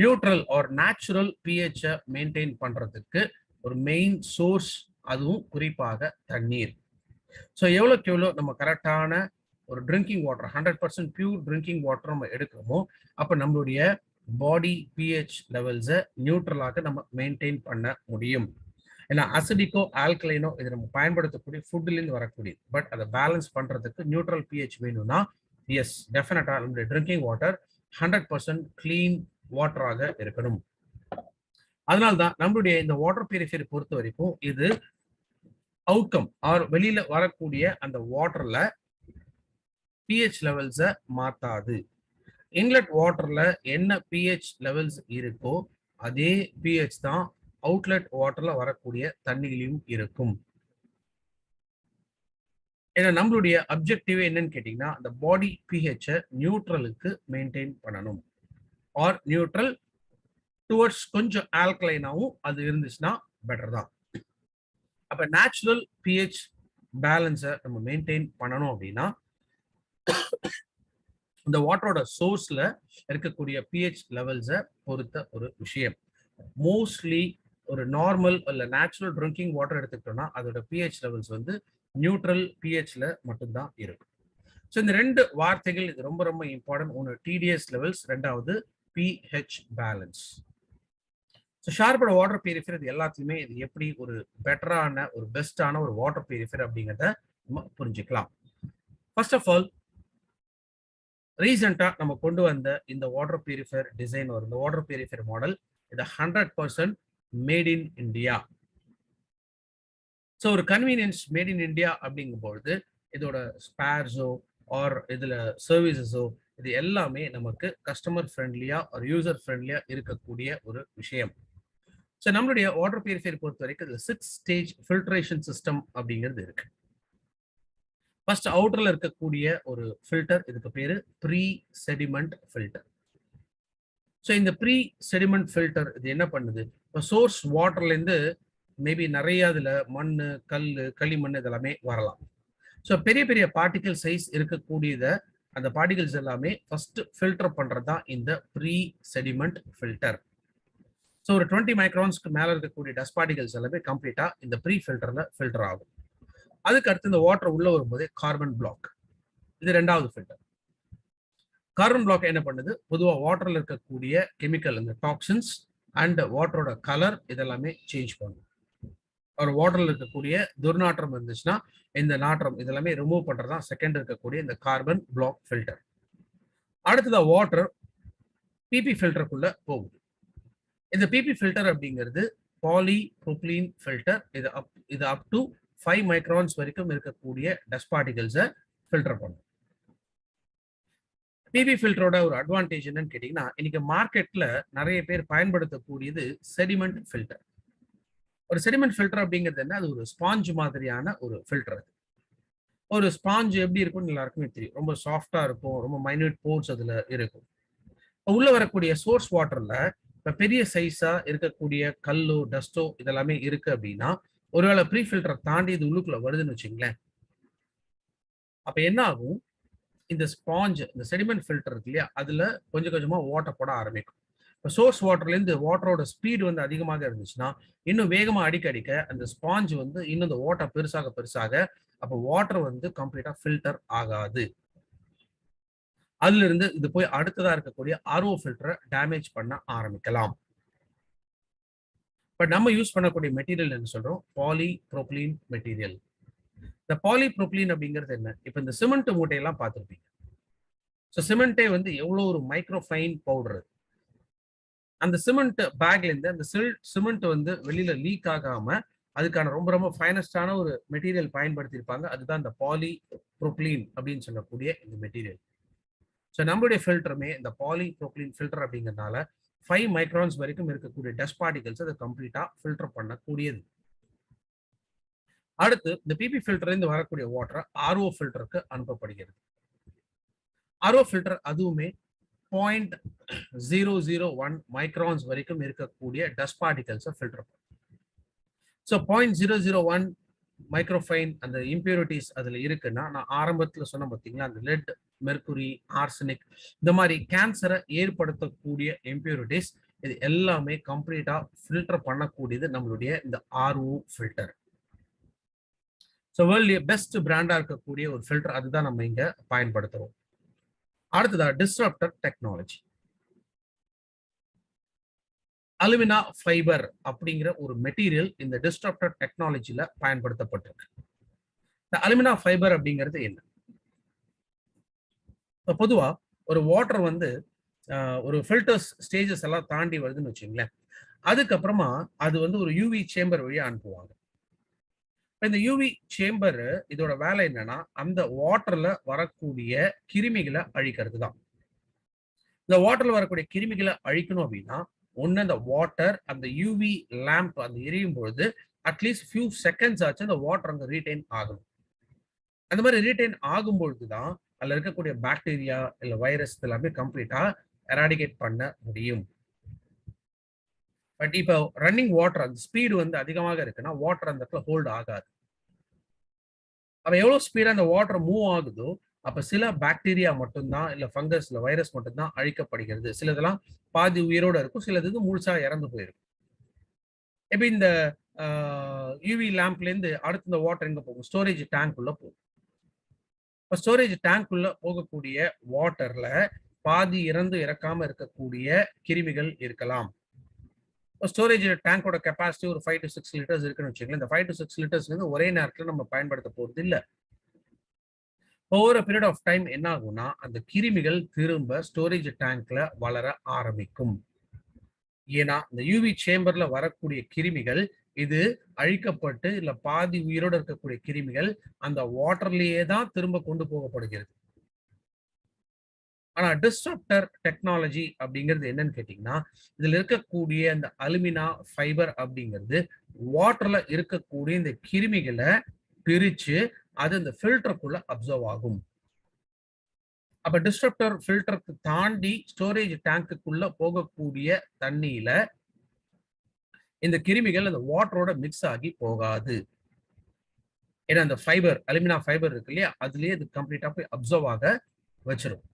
நியூட்ரல் ஆர் நேச்சுரல் பிஹெச்சை மெயின்டைன் பண்றதுக்கு ஒரு மெயின் சோர்ஸ், அதுவும் குறிப்பாக தண்ணீர். ஸோ எவ்வளோக்கு எவ்வளோ நம்ம கரெக்டான ஒரு drinking water, 100% pure drinking water நம்ம எடுக்கிறோமோ அப்போ நம்மளுடைய பாடி பிஹெச் லெவல்ஸை நியூட்ரலாக நம்ம மெயின்டைன் பண்ண முடியும். ஏன்னா அசிடிக்கோ ஆல்கலைனோ இது நம்ம பயன்படுத்தக்கூடிய ஃபுட்லேருந்து வரக்கூடியது. பட் அதை பேலன்ஸ் பண்றதுக்கு நியூட்ரல் பிஹெச் வேணும்னா எஸ் டெஃபினட்டா நம்மளுடைய ட்ரிங்கிங் வாட்டர் 100% கிளீன் வாட்டராக இருக்கணும். அதனால்தான் நம்மளுடைய இந்த வாட்டர் பியூரிஃபையர் பொறுத்த வரைக்கும் இது அவுட்கம் ஆர் வெளியில வரக்கூடிய அந்த வாட்டர்ல பிஹெச் லெவல்ஸை மாத்தாது. இன்லெட் வாட்டர்ல என்ன பிஹெச் லெவல்ஸ் இருக்கோ அதே பிஹெச் தான் அவுட்லெட் வாட்டர்ல வரக்கூடிய தண்ணியிலும் இருக்கும். ஏன்னா நம்மளுடைய அப்ஜெக்டிவ் என்னன்னு கேட்டீங்கன்னா அந்த பாடி பிஹெச்சை நியூட்ரலுக்கு மெயின்டைன் பண்ணணும். ஆர் நியூட்ரல் டுவர்ட்ஸ் கொஞ்சம் ஆல்கலைனாவும் அது இருந்துச்சுன்னா பெட்டர் தான். அப்ப நேச்சுரல் பிஹெச் பேலன்ஸை நம்ம மெயின்டைன் பண்ணணும் அப்படின்னா இந்த வாட்டரோட சோர்ஸ்ல இருக்கக்கூடிய பிஹெச் லெவல்ஸை பொறுத்த ஒரு விஷயம். மோஸ்ட்லி ஒரு நார்மல் இல்ல நேச்சுரல் ட்ரிங்கிங் வாட்டர் எடுத்துக்கிட்டோம்னா அதோட பிஹெச் லெவல்ஸ் வந்து நியூட்ரல் பிஹெச்ல மட்டும்தான் இருக்கும். ஸோ இந்த ரெண்டு வார்த்தைகள் இது ரொம்ப ரொம்ப இம்பார்ட்டன்ட். ஒன்று டிடிஎஸ் லெவல்ஸ், ரெண்டாவது பிஹெச் பேலன்ஸ். ஸோ ஷார்போட வாட்டர் பியூரிஃபையர் இது எல்லாத்துலையுமே இது எப்படி ஒரு பெட்டரான ஒரு பெஸ்டான ஒரு வாட்டர் பியூரிஃபையர் அப்படிங்கிறத நம்ம புரிஞ்சுக்கலாம். ஃபர்ஸ்ட் ஆஃப் ஆல் ரீசெண்டாக நம்ம கொண்டு வந்த இந்த வாட்டர் பியூரிஃபையர் டிசைன் ஒரு இந்த வாட்டர் பியூரிஃபையர் மாடல் இது 100% மேட் இன் இந்தியா. ஸோ ஒரு கன்வீனியன்ஸ் மேட் இன் இந்தியா அப்படிங்கும்பொழுது இதோட ஸ்பேர்ஸோ ஆர் இதுல சர்வீசஸோ இது எல்லாமே நமக்கு கஸ்டமர் ஃப்ரெண்ட்லியா ஒரு யூசர் ஃப்ரெண்ட்லியா இருக்கக்கூடிய ஒரு விஷயம். ஸோ நம்மளுடைய வாட்டர் பியூரிஃபையர் பொறுத்த வரைக்கும் இதுல 6 ஸ்டேஜ் ஃபில்ட்ரேஷன் சிஸ்டம் அப்படிங்கிறது இருக்கு. ஃபர்ஸ்ட் அவுட்டர்ல இருக்கக்கூடிய ஒரு ஃபில்டர், இதுக்கு பேரு ப்ரீ செடிமெண்ட் ஃபில்டர். ஸோ இந்த ப்ரீ செடிமெண்ட் ஃபில்டர் இது என்ன பண்ணுது, இப்போ சோர்ஸ் வாட்டர்ல இருந்து மேபி நிறைய அதுல மண், கல், களிமண் இதெல்லாமே வரலாம். ஸோ பெரிய பெரிய பார்ட்டிகல் சைஸ் இருக்கக்கூடியத அந்த பார்ட்டிகல்ஸ் எல்லாமே ஃபர்ஸ்ட் ஃபில்டர் பண்றது தான் இந்த ப்ரீ செடிமெண்ட் ஃபில்டர். ஸோ ஒரு 20 மைக்ரான்ஸ்க்கு மேல இருக்கக்கூடிய டஸ்ட் பார்ட்டிகல்ஸ் எல்லாமே கம்ப்ளீட்டா இந்த ப்ரீ ஃபில்டர்ல ஃபில்டர் ஆகும். அதுக்கு அடுத்து இந்த வாட்டர் உள்ள வரும்போது கார்பன் பிளாக், இது ரெண்டாவது ஃபில்டர். கார்பன் பிளாக் என்ன பண்ணுது, பொதுவாக வாட்டர்ல இருக்கக்கூடிய கெமிக்கல் இந்த டாக்ஸின்ஸ் அண்ட் வாட்டரோட கலர் இதெல்லாமே சேஞ்ச் பண்ணும். ஒரு வாட்டர்ல இருக்கக்கூடிய துர்நாற்றம் இருந்துச்சுன்னா இந்த நாற்றம் இதெல்லாமே ரிமூவ் பண்றதுதான் செகண்ட் இருக்கக்கூடிய இந்த கார்பன் பிளாக் ஃபில்டர். அடுத்ததா வாட்டர் பிபி ஃபில்டருக்குள்ள போகுது. இந்த பிபி ஃபில்டர் அப்படிங்கிறது பாலி ப்ரோப்ளீன் ஃபில்டர். இது அப் டு 5 மைக்ரான்ஸ் வரைக்கும் இருக்கக்கூடிய டஸ்ட் பார்ட்டிகல்ஸை ஃபில்டர் பண்ணும். பிபி ஃபில்டரோட ஒரு அட்வான்டேஜ் என்னன்னு கேட்டீங்கன்னா இன்னைக்கு மார்க்கெட்ல நிறைய பேர் பயன்படுத்தக்கூடியது செடிமெண்ட் ஃபில்டர். ஒரு செடிமெண்ட் ஃபில்டர் அப்படிங்கிறது என்ன, அது ஒரு ஸ்பாஞ்ச் மாதிரியான ஒரு ஃபில்டர். ஒரு ஸ்பாஞ்ச் எப்படி இருக்கும்னு எல்லாருக்குமே தெரியும், ரொம்ப சாஃப்டா இருக்கும், ரொம்ப மைன்யூட் போர்ஸ் அதுல இருக்கும். உள்ள வரக்கூடிய சோர்ஸ் வாட்டர்ல இப்ப பெரிய சைஸா இருக்கக்கூடிய கல்லோ டஸ்டோ இதெல்லாமே இருக்கு அப்படின்னா ஒருவேளை ப்ரீ ஃபில்டரை தாண்டி இது உள்ளுக்குள்ள வருதுன்னு வச்சுங்களேன், அப்ப என்ன ஆகும், இந்த ஸ்பாஞ்ச் இந்த செடிமெண்ட் ஃபில்டர் இருக்கு இல்லையா அதுல கொஞ்சம் கொஞ்சமா வாட்டர் போட ஆரம்பிக்கும். இப்போ சோர்ஸ் வாட்டர்ல இருந்து வாட்டரோட ஸ்பீடு வந்து அதிகமாக இருந்துச்சுன்னா இன்னும் வேகமா அடிக்க அடிக்க அந்த ஸ்பாஞ்ச் வந்து இன்னும் இந்த வாட்டர் பெருசாக பெருசாக அப்போ வாட்டர் வந்து கம்ப்ளீட்டா ஃபில்டர் ஆகாது. அதுல இருந்து இது போய் அடுத்ததா இருக்கக்கூடிய ஆர்ஓ ஃபில்டரை டேமேஜ் பண்ண ஆரம்பிக்கலாம். பட் நம்ம யூஸ் பண்ணக்கூடிய மெட்டீரியல் என்ன சொல்றோம், பாலி ப்ரோப்ளீன் மெட்டீரியல். இந்த பாலி ப்ரோப்ளீன் அப்படிங்கிறது என்ன, இப்போ இந்த சிமெண்ட் மூட்டையெல்லாம் பார்த்துருப்பீங்க. ஸோ சிமெண்ட்டே வந்து எவ்வளோ ஒரு மைக்ரோஃபைன் பவுடர், அந்த சிமெண்ட் பேக்ல இருந்து அந்த சிமெண்ட் வந்து வெளியில லீக் ஆகாம அதுக்கான ரொம்ப ரொம்ப ஃபைனஸ்டான ஒரு மெட்டீரியல் பயன்படுத்தியிருப்பாங்க. அதுதான் இந்த பாலி ப்ரோப்ளீன் அப்படின்னு சொல்லக்கூடிய இந்த மெட்டீரியல். ஸோ நம்மளுடைய ஃபில்டருமே இந்த பாலி ப்ரோப்ளீன் ஃபில்டர் அப்படிங்கிறதுனால 5 மைக்ரான்ஸ் வரைக்கும் இருக்கக்கூடிய டஸ்ட் பார்ட்டிகல்ஸ் அதை கம்ப்ளீட்டா ஃபில்டர் பண்ணக்கூடியது. அடுத்து இந்த பிபி ஃபில்டர்ல இருந்து வரக்கூடிய வாட்டர் ஆர்ஓ ஃபில்டருக்கு அனுப்பப்படுகிறது. ஆர்ஓ ஃபில்டர் அதுவுமே 0.001 மைக்ரான்ஸ் வரைக்கும் இருக்கக்கூடிய டஸ்ட் பார்ட்டிகல்ஸை ஃபில்டர் பண்ணும். ஸோ 0.001 மைக்ரோஃபைன் அந்த இம்பியூரிட்டிஸ் அதுல இருக்குன்னா, நான் ஆரம்பத்துல சொன்ன பார்த்தீங்களா, அந்த லெட், மெர்குரி, ஆர்சனிக் இந்த மாதிரி கேன்சரை ஏற்படுத்தக்கூடிய இம்பியூரிட்டிஸ் இது எல்லாமே கம்ப்ளீட்டா ஃபில்டர் பண்ணக்கூடியது நம்மளுடைய இந்த ஆர்ஓ ஃபில்டர். ஸோ வேர்ல்ட்லயே பெஸ்ட் பிராண்டா இருக்கக்கூடிய ஒரு ஃபில்டர் அதுதான் நம்ம இங்க பயன்படுத்துறோம். அடுத்ததா டிஸ்ரப்டர் டெக்னாலஜி. அலுமினா ஃபைபர் அப்படிங்கிற ஒரு மெட்டீரியல் இந்த டிஸ்ரப்டர் டெக்னாலஜில பயன்படுத்தப்பட்டிருக்கு. இந்த அலுமினா ஃபைபர் அப்படிங்கிறது என்ன? இப்போ பொதுவா ஒரு வாட்டர் வந்து ஒரு ஃபில்டர்ஸ் ஸ்டேஜஸ் எல்லாம் தாண்டி வருதுன்னு வச்சுங்களேன், அதுக்கப்புறமா அது வந்து ஒரு யூவி சேம்பர் வழியா அனுப்புவாங்க. இந்த யூவி சேம்பர் இதோட வேலை என்னன்னா, அந்த வாட்டர்ல வரக்கூடிய கிருமிகளை அழிக்கிறது தான். இந்த வாட்டர்ல வரக்கூடிய கிருமிகளை அழிக்கணும் அப்படின்னா, ஒன்னு அந்த வாட்டர் அந்த யூவி லேம்ப் அந்த எரியும் பொழுது அட்லீஸ்ட் ஃபியூ செகண்ட்ஸ் ஆச்சு அந்த வாட்டர் அங்க ரீடைன் ஆகணும். அந்த மாதிரி ரீடைன் ஆகும் பொழுதுதான் அதுல இருக்கக்கூடிய பாக்டீரியா இல்ல வைரஸ் எல்லாமே கம்ப்ளீட்டா எராடிகேட் பண்ண முடியும். பட் இப்போ ரன்னிங் வாட்டர் அந்த ஸ்பீடு வந்து அதிகமாக இருக்குன்னா வாட்டர் அந்த இடத்துல ஹோல்ட் ஆகாது. அப்ப எவ்வளவு ஸ்பீடா அந்த வாட்டர் மூவ் ஆகுதோ அப்ப சில பாக்டீரியா மட்டும்தான் இல்ல ஃபங்கஸ் இல்ல வைரஸ் மட்டும்தான் அழிக்கப்படுகிறது. சிலதெல்லாம் பாதி உயிரோட இருக்கும், சிலது முழுசா இறந்து போயிருக்கும். இப்ப இந்த யூவி லேம்ப்ல இருந்து அடுத்து இந்த வாட்டர் எங்க போகும்? ஸ்டோரேஜ் டேங்க் உள்ள போகும். இப்ப ஸ்டோரேஜ் டேங்க் உள்ள போகக்கூடிய வாட்டர்ல பாதி இறந்து இறக்காம இருக்கக்கூடிய கிருமிகள் இருக்கலாம். ஸ்டோரேஜ் டேங்கோட கெப்பாசிட்டி ஒரு 5 to 6 லிட்டர்ஸ் இருக்குன்னு வச்சுக்கோங்களேன். இந்த 5 to 6 லிட்டர்ஸ் வந்து ஒரே நேரத்தில் நம்ம பயன்படுத்த போறது இல்லை. ஓவர் பீரியட் ஆஃப் டைம் என்ன ஆகும்னா அந்த கிருமிகள் திரும்ப ஸ்டோரேஜ் டேங்க்ல வளர ஆரம்பிக்கும். ஏன்னா இந்த யூவி சேம்பர்ல வரக்கூடிய கிருமிகள் இது அழிக்கப்பட்டு இல்ல பாதி உயிரோடு இருக்கக்கூடிய கிருமிகள் அந்த வாட்டர்லயே தான் திரும்ப கொண்டு போகப்படுகிறது. ஆனா டிஸ்ரப்டர் டெக்னாலஜி அப்படிங்கிறது என்னன்னு கேட்டீங்கன்னா, இதுல இருக்கக்கூடிய அந்த அலுமினா ஃபைபர் அப்படிங்கிறது வாட்டர்ல இருக்கக்கூடிய இந்த கிருமிகளை பிரிச்சு அது இந்த ஃபில்டருக்குள்ள அப்சர்வ் ஆகும். அப்ப டிஸ்ரப்டர் ஃபில்டருக்கு தாண்டி ஸ்டோரேஜ் டேங்குக்குள்ள போகக்கூடிய தண்ணியில இந்த கிருமிகள் அந்த வாட்டரோட மிக்ஸ் ஆகி போகாது. ஏன்னா அந்த ஃபைபர் அலுமினா ஃபைபர் இருக்கு இல்லையா, அதுலயே அது கம்ப்ளீட்டா போய் அப்சர்வ் ஆக வச்சிரும்.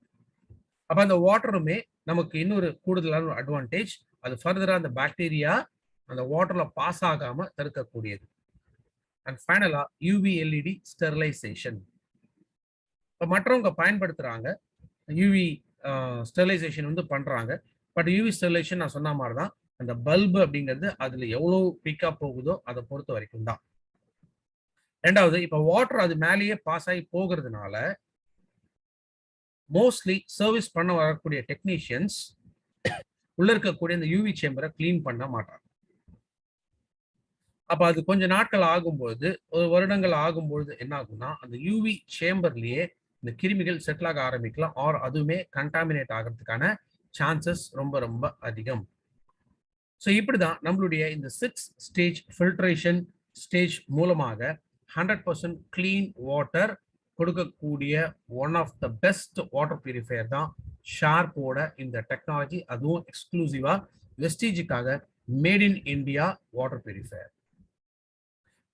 அப்ப அந்த வாட்டருமே நமக்கு இன்னொரு கூடுதலான அட்வான்டேஜ், அது ஃபர்தரா அந்த பாக்டீரியா அந்த வாட்டர்ல பாஸ் ஆகாம தடுக்கக்கூடியது. அண்ட் ஃபைனலா யூவி எல்இடி ஸ்டெரிலைசேஷன். இப்போ மற்றவங்க பயன்படுத்துறாங்க யூவி ஸ்டெரிலைசேஷன் வந்து பண்றாங்க. பட் யூவி ஸ்டெரிலைசேஷன் நான் சொன்ன மாதிரி தான், அந்த பல்பு அப்படிங்கிறது அதுல எவ்வளவு பீக்கா போகுதோ அதை பொறுத்த வரைக்கும் தான். ரெண்டாவது, இப்போ வாட்டர் அது மேலேயே பாஸ் ஆகி போகிறதுனால மோஸ்ட்லி சர்வீஸ் பண்ண வரக்கூடிய டெக்னீஷியன்ஸ் உள்ள இருக்கக்கூடிய இந்த யூவி சேம்பரை கிளீன் பண்ண மாட்டாங்க. அப்ப அது கொஞ்ச நாட்கள் ஆகும்போது, ஒரு வருடங்கள் ஆகும்போது என்ன ஆகும்னா அந்த யூவி சேம்பர்லயே இந்த கிருமிகள் செட்டில் ஆக ஆரம்பிக்கலாம். ஆர் அதுவுமே கண்டாமினேட் ஆகிறதுக்கான சான்சஸ் ரொம்ப ரொம்ப அதிகம். ஸோ இப்படிதான் நம்மளுடைய இந்த 6 ஸ்டேஜ் ஃபில்ட்ரேஷன் ஸ்டேஜ் மூலமாக 100% கிளீன் வாட்டர் கொடுக்கக்கூடிய one of the best water purifier தான் ஷார்ப்போட இந்த டெக்னாலஜி. அதுவும் எக்ஸ்க்ளூசிவா வெஸ்டீஜுக்காக made in India water purifier.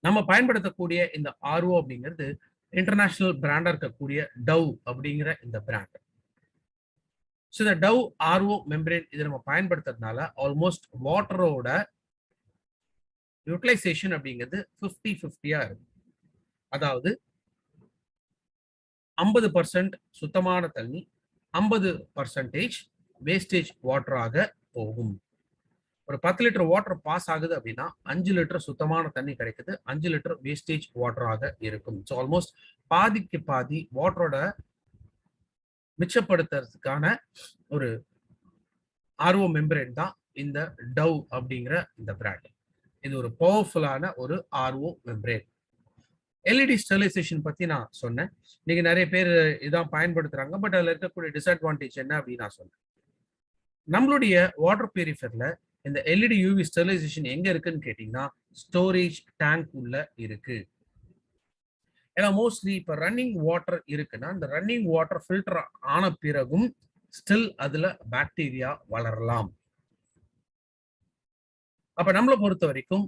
நம்ம பயன்படுத்தக்கூடிய இந்த ஆர்ஓ அப்படிங்கிறது இன்டர்நேஷனல் பிராண்டா இருக்கக்கூடிய டவ் அப்படிங்கிற இந்த பிராண்ட். ஸோ இந்த டவ் ஆர்ஓ மெம்பரேன் இதை நம்ம பயன்படுத்துறதுனால ஆல்மோஸ்ட் வாட்டரோட யூட்டிலைசேஷன் அப்படிங்கிறது 50-50 இருக்கும். அதாவது 50% சுத்தமான தண்ணி, 50% வேஸ்டேஜ் வாட்டராக போகும். ஒரு 10 லிட்டர் வாட்டர் பாஸ் ஆகுது அப்படின்னா 5 லிட்டர் சுத்தமான தண்ணி கிடைக்குது, 5 லிட்டர் வேஸ்டேஜ் வாட்டராக இருக்கும். ஸோ ஆல்மோஸ்ட் பாதிக்கு பாதி வாட்டரோட மிச்சப்படுத்துறதுக்கான ஒரு ஆர்ஓ மெம்பரேன் தான் இந்த டவ் அப்படிங்கிற இந்த பிராண்ட். இது ஒரு பவர்ஃபுல்லான ஒரு ஆர்ஓ மெம்பரேன். எல்இடி ஸ்டெரிலைசேஷன் பத்தி நான் சொன்னேன். நீங்க நிறைய பேர் இதான் பயன்படுத்துறாங்க. பட் அதுல இருக்கக்கூடிய டிஸ்அட்வான்டேஜ் என்ன அப்படின்னு நான் சொன்னேன். நம்மளுடைய வாட்டர் பியூரிஃபையர்ல இந்த எல்இடி யூவி ஸ்டெரிலைசேஷன் எங்க இருக்குன்னு கேட்டீங்கன்னா ஸ்டோரேஜ் டேங்க் உள்ள இருக்கு. ஏன்னா மோஸ்ட்லி இப்ப ரன்னிங் வாட்டர் இருக்குன்னா இந்த ரன்னிங் வாட்டர் ஃபில்டர் ஆன பிறகும் ஸ்டில் அதுல பாக்டீரியா வளரலாம். அப்ப நம்மளை பொறுத்த வரைக்கும்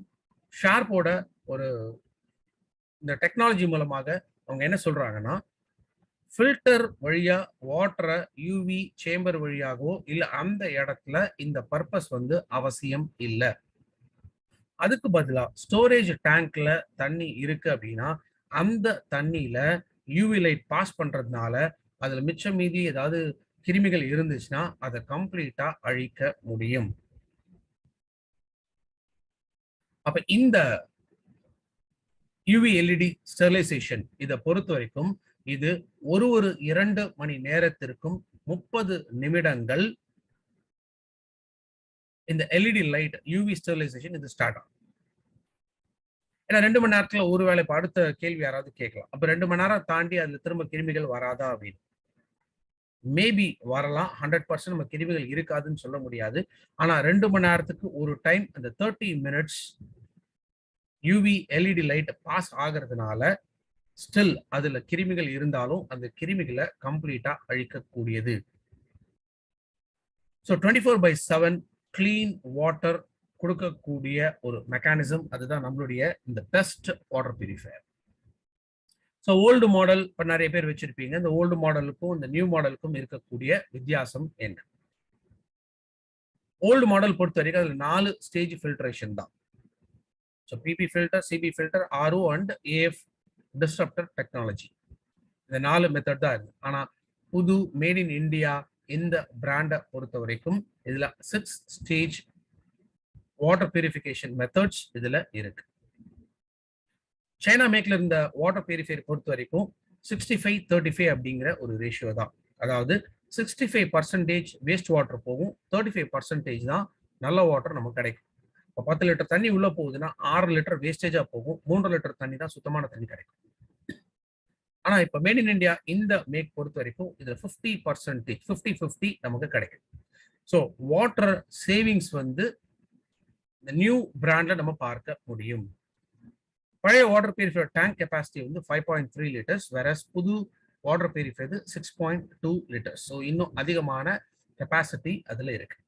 ஷார்ப்போட ஒரு இந்த டெக்னாலஜி மூலமாக அவங்க என்ன சொல்றாங்கன்னா ஃபில்டர் வழியா வாட்டரை யூவி சேம்பர் வழியாகவோ இல்ல அந்த இடத்துல இந்த பர்பஸ் அவசியம் இல்லை. அதுக்கு பதிலா ஸ்டோரேஜ் டேங்க்ல தண்ணி இருக்கு அப்படின்னா அந்த தண்ணியில யூவி லைட் பாஸ் பண்றதுனால அதுல மிச்சம் மீதி ஏதாவது கிருமிகள் இருந்துச்சுன்னா அதை கம்ப்ளீட்டா அழிக்க முடியும். அப்ப இந்த யூவி எல்இடி ஸ்டெரிலைசேஷன் இதை பொறுத்த வரைக்கும் இது ஒரு 2 மணி நேரத்திற்கும் 30 நிமிடங்கள் இந்த எல்இடி லைட் யூவி ஸ்டெரிலைசேஷன் இது ஸ்டார்ட் ஆகும். ஏன்னா 2 மணி நேரத்துல ஒருவேளை இப்ப அடுத்த கேள்வி யாராவது கேட்கலாம், அப்ப 2 மணி நேரம் தாண்டி அதுல திரும்ப கிருமிகள் வராதா அப்படின்னு. மேபி வரலாம், 100% நம்ம கிருமிகள் இருக்காதுன்னு சொல்ல முடியாது. ஆனா 2 மணி நேரத்துக்கு ஒரு டைம் அந்த 30 minutes UV LED light pass ஆகிறதுனால ஸ்டில் அதுல கிருமிகள் இருந்தாலும் அந்த கிருமிகளை கம்ப்ளீட்டா அழிக்கக்கூடியது. ஸோ 24/7 கிளீன் வாட்டர் கொடுக்கக்கூடிய ஒரு மெக்கானிசம், அதுதான் நம்மளுடைய இந்த best water purifier. So old model இப்போ நிறைய பேர் வச்சிருப்பீங்க. இந்த ஓல்டு மாடலுக்கும் இந்த நியூ மாடலுக்கும் இருக்கக்கூடிய வித்தியாசம் என்ன? ஓல்டு மாடல் பொறுத்த வரைக்கும் அதில் 4 ஸ்டேஜ் ஃபில்ட்ரேஷன் தான். So PP filter, CP filter, RO and AF disruptor technology, இந்த 4 மெத்தட் தான் இருக்கு. ஆனா புது மேட் இன் இந்தியா இந்த பிராண்டை பொறுத்த வரைக்கும் இதுல 6 ஸ்டேஜ் வாட்டர் பியூரிஃபிகேஷன் மெத்தட்ஸ் இதுல இருக்கு. சைனா மேக்ல இருந்த வாட்டர் பியூரிஃபையர் பொறுத்த வரைக்கும் 65-35 அப்படிங்கிற ஒரு ரேஷியோ தான். அதாவது 65% வேஸ்ட் வாட்டர் போகும், 35% தான் நல்ல வாட்டர் நமக்கு கிடைக்கும். இப்போ 10 லிட்டர் தண்ணி உள்ள போகுதுன்னா 6 லிட்டர் வேஸ்டேஜா போகும், 3 லிட்டர் தண்ணி தான் சுத்தமான தண்ணி கிடைக்கும். ஆனா இப்ப மேட் இன் இந்தியா இந்த மேக் பொறுத்த வரைக்கும் இதுல 50% 50-50 நமக்கு கிடைக்கும். ஸோ வாட்டர் சேவிங்ஸ் இந்த நியூ பிராண்ட்ல நம்ம பார்க்க முடியும். பழைய water purifier tank capacity 5.3 litres, வேற புது வாட்டர் பியூரிஃபையர் 6.2 லிட்டர்ஸ். ஸோ இன்னும் அதிகமான கெப்பாசிட்டி அதுல இருக்கு.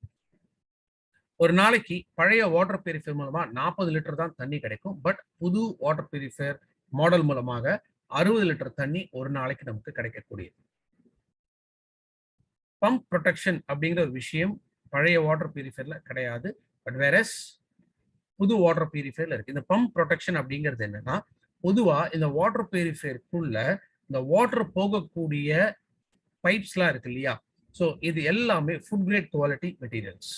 ஒரு நாளைக்கு பழைய வாட்டர் பியூரிஃபையர் மூலமா 40 லிட்டர் தான் தண்ணி கிடைக்கும். பட் புது வாட்டர் பியூரிஃபையர் மாடல் மூலமாக 60 லிட்டர் தண்ணி ஒரு நாளைக்கு நமக்கு கிடைக்கக்கூடியது. பம்ப் ப்ரொடெக்ஷன் அப்படிங்கிற ஒரு விஷயம் பழைய வாட்டர் பியூரிஃபையர்ல கிடையாது. பட் வேறஸ் புது வாட்டர் பியூரிஃபையர்ல இருக்கு. இந்த பம்ப் ப்ரொடெக்ஷன் அப்படிங்கிறது என்னன்னா, பொதுவா இந்த வாட்டர் பியூரிஃபையருக்குள்ள இந்த வாட்டர் போகக்கூடிய பைப்ஸ்லாம் இருக்கு இல்லையா? ஸோ இது எல்லாமே food grade quality materials.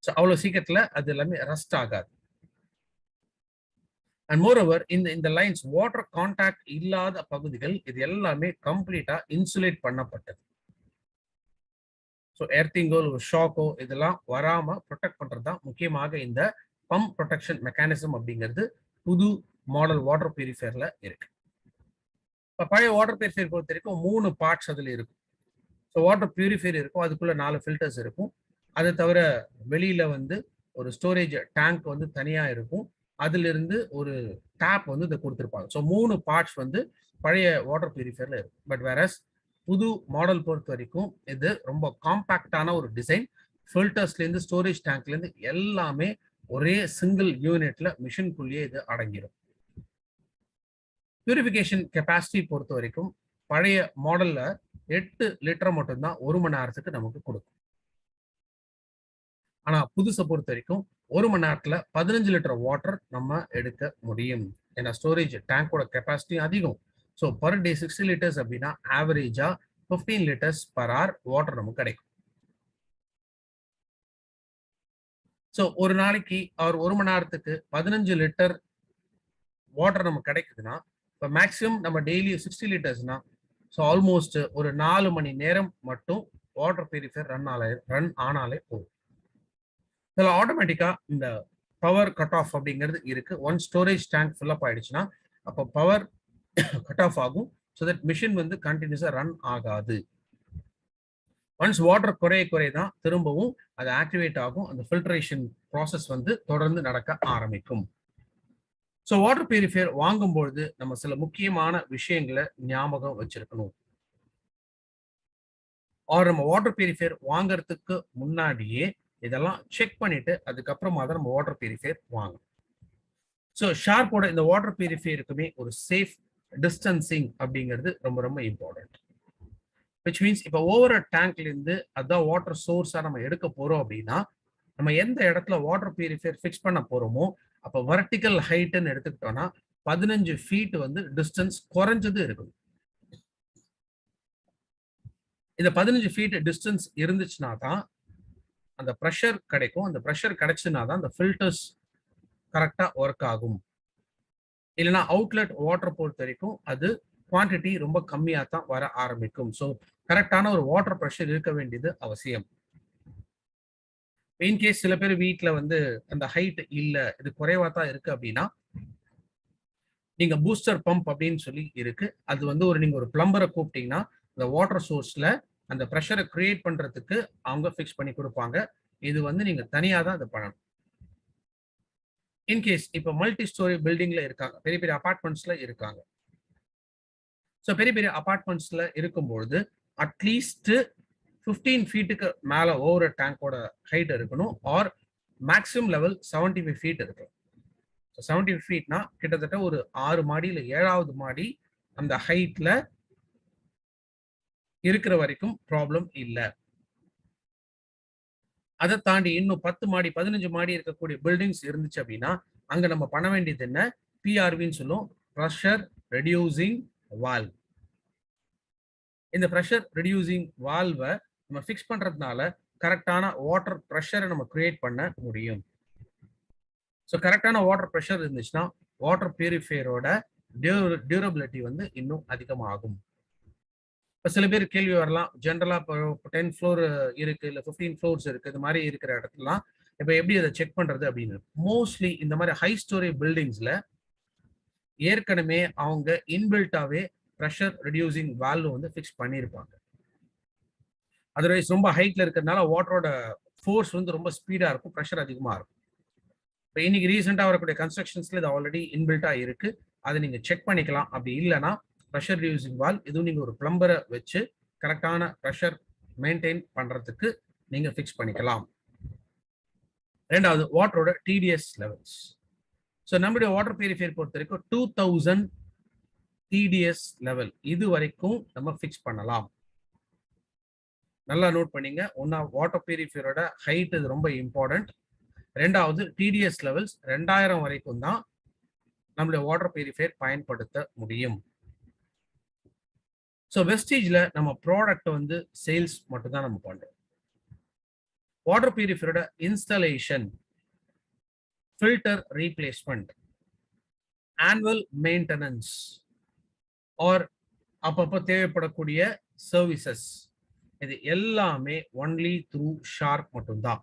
So அவ்வளோ சீக்கிரத்தில் அது எல்லாமே ரஸ்ட் ஆகாது. அண்ட் மோரோவர் இந்த லைன்ஸ் வாட்டர் கான்டாக்ட் இல்லாத பகுதிகள் இது எல்லாமே கம்ப்ளீட்டா இன்சுலேட் பண்ணப்பட்டது. ஸோ எர்த்திங்கோ ஷாக்கோ இதெல்லாம் வராம ப்ரொடெக்ட் பண்றது தான் முக்கியமாக இந்த பம்ப் ப்ரொடெக்ஷன் மெக்கானிசம் அப்படிங்கிறது புது மாடல் வாட்டர் பியூரிஃபையர்ல இருக்கு. இப்போ பழைய வாட்டர் பியூரிஃபையர் பொறுத்த வரைக்கும் 3 பார்ட்ஸ் அதில் இருக்கும். ஸோ வாட்டர் பியூரிஃபையர் இருக்கும், அதுக்குள்ள 4 ஃபில்டர்ஸ் இருக்கும். அதை தவிர வெளியில ஒரு ஸ்டோரேஜ் டேங்க் தனியா இருக்கும். அதுல இருந்து ஒரு டேப் இதை கொடுத்துருப்பாங்க. ஸோ 3 பார்ட்ஸ் பழைய வாட்டர் பியூரிஃபையர்ல இருக்கும். பட் வேறஸ் புது மாடல் பொறுத்த வரைக்கும் இது ரொம்ப காம்பாக்டான ஒரு டிசைன். ஃபில்டர்ஸ்ல இருந்து ஸ்டோரேஜ் டேங்க்ல இருந்து எல்லாமே ஒரே சிங்கிள் யூனிட்ல மிஷின்குள்ளேயே இது அடங்கிடும். பியூரிஃபிகேஷன் கெப்பாசிட்டி பொறுத்த வரைக்கும் பழைய மாடல்ல 8 லிட்டர் மட்டும்தான் 1 மணி நேரத்துக்கு நமக்கு கொடுக்கும். ஆனா புதுசை பொறுத்த வரைக்கும் 1 மணி நேரத்துல 15 லிட்டர் வாட்டர் நம்ம எடுக்க முடியும். ஏன்னா ஸ்டோரேஜ் டேங்கோட கெப்பாசிட்டி அதிகம். ஸோ பர் டே 60 லிட்டர்ஸ் அப்படின்னா ஆவரேஜா 15 லிட்டர்ஸ் பர் ஹவர் வாட்டர் நமக்கு கிடைக்கும். ஸோ ஒரு நாளைக்கு அவர் 1 மணி நேரத்துக்கு 15 லிட்டர் வாட்டர் நமக்கு கிடைக்குதுன்னா இப்போ மேக்ஸிமம் நம்ம டெய்லி 60 லிட்டர்ஸ்னா ஸோ ஆல்மோஸ்ட் ஒரு 4 மணி நேரம் மட்டும் வாட்டர் பியூரிஃபையர் ரன் ஆனாலே போதும். இதில் ஆட்டோமேட்டிக்கா இந்த பவர் கட் ஆஃப் அப்படிங்கிறது இருக்கு. One storage tank fill up ஆயிடுச்சுன்னா அப்போ பவர் கட் ஆஃப் ஆகும். ஸோ தட் மிஷின் கண்டினியூஸா ரன் ஆகாது. ஒன்ஸ் வாட்டர் குறைய தான் திரும்பவும் அது ஆக்டிவேட் ஆகும். அந்த ஃபில்ட்ரேஷன் ப்ராசஸ் வந்து தொடர்ந்து நடக்க ஆரம்பிக்கும். ஸோ வாட்டர் பியூரிஃபையர் வாங்கும்பொழுது நம்ம சில முக்கியமான விஷயங்களை ஞாபகம் வச்சிருக்கணும். நம்ம வாட்டர் பியூரிஃபையர் வாங்குறதுக்கு முன்னாடியே இதெல்லாம் செக் பண்ணிட்டு அதுக்கப்புறமா தான் நம்ம வாட்டர் பியூரிஃபையர் வாங்கணும். ஸோ ஷார்ப்போட இந்த வாட்டர் பியூரிஃபையருக்குமே ஒரு சேஃப் டிஸ்டன்சிங் அப்படிங்கிறது ரொம்ப ரொம்ப இம்பார்ட்டன்ட். விச் மீன்ஸ் இப்போ ஓவர் டேங்க்ல இருந்து அதான் வாட்டர் சோர்ஸா நம்ம எடுக்க போறோம் அப்படின்னா நம்ம எந்த இடத்துல வாட்டர் பியூரிஃபையர் ஃபிக்ஸ் பண்ண போறோமோ அப்போ வெர்டிக்கல் ஹைட்னு எடுத்துக்கிட்டோம்னா 15 ஃபீட் வந்து டிஸ்டன்ஸ் குறைஞ்சது இருக்கும். இந்த 15 ஃபீட் டிஸ்டன்ஸ் இருந்துச்சுன்னா தான் அந்த ப்ரெஷர் கிடைக்கும். அந்த ப்ரெஷர் கிடைச்சுன்னா தான் அந்த ஃபில்டர்ஸ் கரெக்டா ஒர்க் ஆகும். இல்லைன்னா அவுட்லெட் வாட்டர் பொறுத்த வரைக்கும் அது குவான்டிட்டி ரொம்ப கம்மியாக தான் வர ஆரம்பிக்கும். ஸோ கரெக்டான ஒரு வாட்டர் ப்ரெஷர் இருக்க வேண்டியது அவசியம். இன்கேஸ் சில பேர் வீட்டில் வந்து அந்த ஹைட் இல்லை, இது குறைவா தான் இருக்கு அப்படின்னா நீங்க பூஸ்டர் பம்ப் அப்படின்னு சொல்லி இருக்கு. அது வந்து நீங்க ஒரு பிளம்பரை கூப்பிட்டீங்கன்னா அந்த வாட்டர் சோர்ஸ்ல அந்த ப்ரெஷரை கிரியேட் பண்றதுக்கு அவங்க ஃபிக்ஸ் பண்ணி கொடுப்பாங்க. இது வந்து நீங்க தனியாக தான் அதை பண்ணணும். இன்கேஸ் இப்போ மல்டி ஸ்டோரி பில்டிங்ல இருக்காங்க, பெரிய பெரிய அபார்ட்மெண்ட்ஸ்ல இருக்காங்க. ஸோ பெரிய பெரிய அபார்ட்மெண்ட்ஸ்ல இருக்கும்பொழுது அட்லீஸ்ட் 15 ஃபீட்டுக்கு மேல ஓவர் டேங்கோட ஹைட் இருக்கணும். ஆர் மேக்ஸிமம் லெவல் 75 ஃபீட் இருக்கு. 75 ஃபீட்னா கிட்டத்தட்ட ஒரு 6 மாடி இல்லை 7வது மாடி அந்த ஹைட்ல இருக்கிற வரைக்கும் ப்ராப்ளம் இல்லை. அதை தாண்டி இன்னும் 10 மாடி 15 மாடி இருக்கக்கூடிய பில்டிங்ஸ் இருந்துச்சு அப்படின்னா அங்க நம்ம பண்ண வேண்டியது என்ன, பிஆர்வின்னு சொல்லும், ப்ரெஷர் ரெடியூசிங் வால்வ். இந்த ப்ரெஷர் ரெடியூசிங் வால்வை நம்ம ஃபிக்ஸ் பண்றதுனால கரெக்டான வாட்டர் ப்ரெஷரை நம்ம கிரியேட் பண்ண முடியும். ஸோ கரெக்டான வாட்டர் ப்ரெஷர் இருந்துச்சுன்னா வாட்டர் பியூரிஃபையரோட டியூரபிலிட்டி வந்து இன்னும் அதிகமாகும். இப்போ சில பேர் கேள்வி வரலாம், ஜென்ரலா இப்போ 10 ஃப்ளோர் இருக்கு, இல்லை 15 ஃப்ளோர்ஸ் இருக்கு, இது மாதிரி இருக்கிற இடத்துலாம் இப்போ எப்படி அதை செக் பண்றது அப்படின்னு. மோஸ்ட்லி இந்த மாதிரி ஹை ஸ்டோரி பில்டிங்ஸ்ல ஏற்கனவே அவங்க இன்பில்ட்டாவே ப்ரெஷர் ரெடியூசிங் வால்வ் வந்து ஃபிக்ஸ் பண்ணியிருப்பாங்க. அதர்வைஸ் ரொம்ப ஹைட்ல இருக்கிறதுனால வாட்டரோட ஃபோர்ஸ் வந்து ரொம்ப ஸ்பீடா இருக்கும், ப்ரெஷர் அதிகமா இருக்கும். இப்போ இன்னைக்கு ரீசெண்டாக வரக்கூடிய கன்ஸ்ட்ரக்ஷன்ஸ்ல இது ஆல்ரெடி இன்பில்ட்டா இருக்கு, அதை நீங்க செக் பண்ணிக்கலாம். அப்படி இல்லைன்னா ப்ரெஷர் ரெடியூசிங் வால்வ் இதுவும் நீங்க ஒரு பிளம்பரை வச்சு கரெக்டான ப்ரெஷர் மெயின்டைன் பண்றதுக்கு நீங்க ஃபிக்ஸ் பண்ணிக்கலாம். ரெண்டாவது வாட்டரோட டிடிஎஸ் லெவல்ஸ். ஸோ நம்மளுடைய வாட்டர் பியூரிஃபையர் பொறுத்த வரைக்கும் 2000 டிடிஎஸ் லெவல் இது வரைக்கும் நம்ம ஃபிக்ஸ் பண்ணலாம். நல்லா நோட் பண்ணீங்க. ஒன்னா வாட்டர் பியூரிஃபையரோட ஹைட் இது ரொம்ப இம்பார்ட்டன்ட். ரெண்டாவது டிடிஎஸ் லெவல்ஸ் 2000 வரைக்கும் தான் நம்மளுடைய வாட்டர் பியூரிஃபையர் பயன்படுத்த முடியும். ஸோ வெஸ்டீஜ்ல நம்ம ப்ராடக்ட் வந்து சேல்ஸ் மட்டும் தான் நம்ம பண்றோம். வாட்டர் பியூரிஃபையரோட installation, filter replacement, annual maintenance or அப்பப்போ தேவைப்படக்கூடிய சர்வீசஸ், இது எல்லாமே ஒன்லி த்ரூ ஷார்ப் மட்டும்தான்.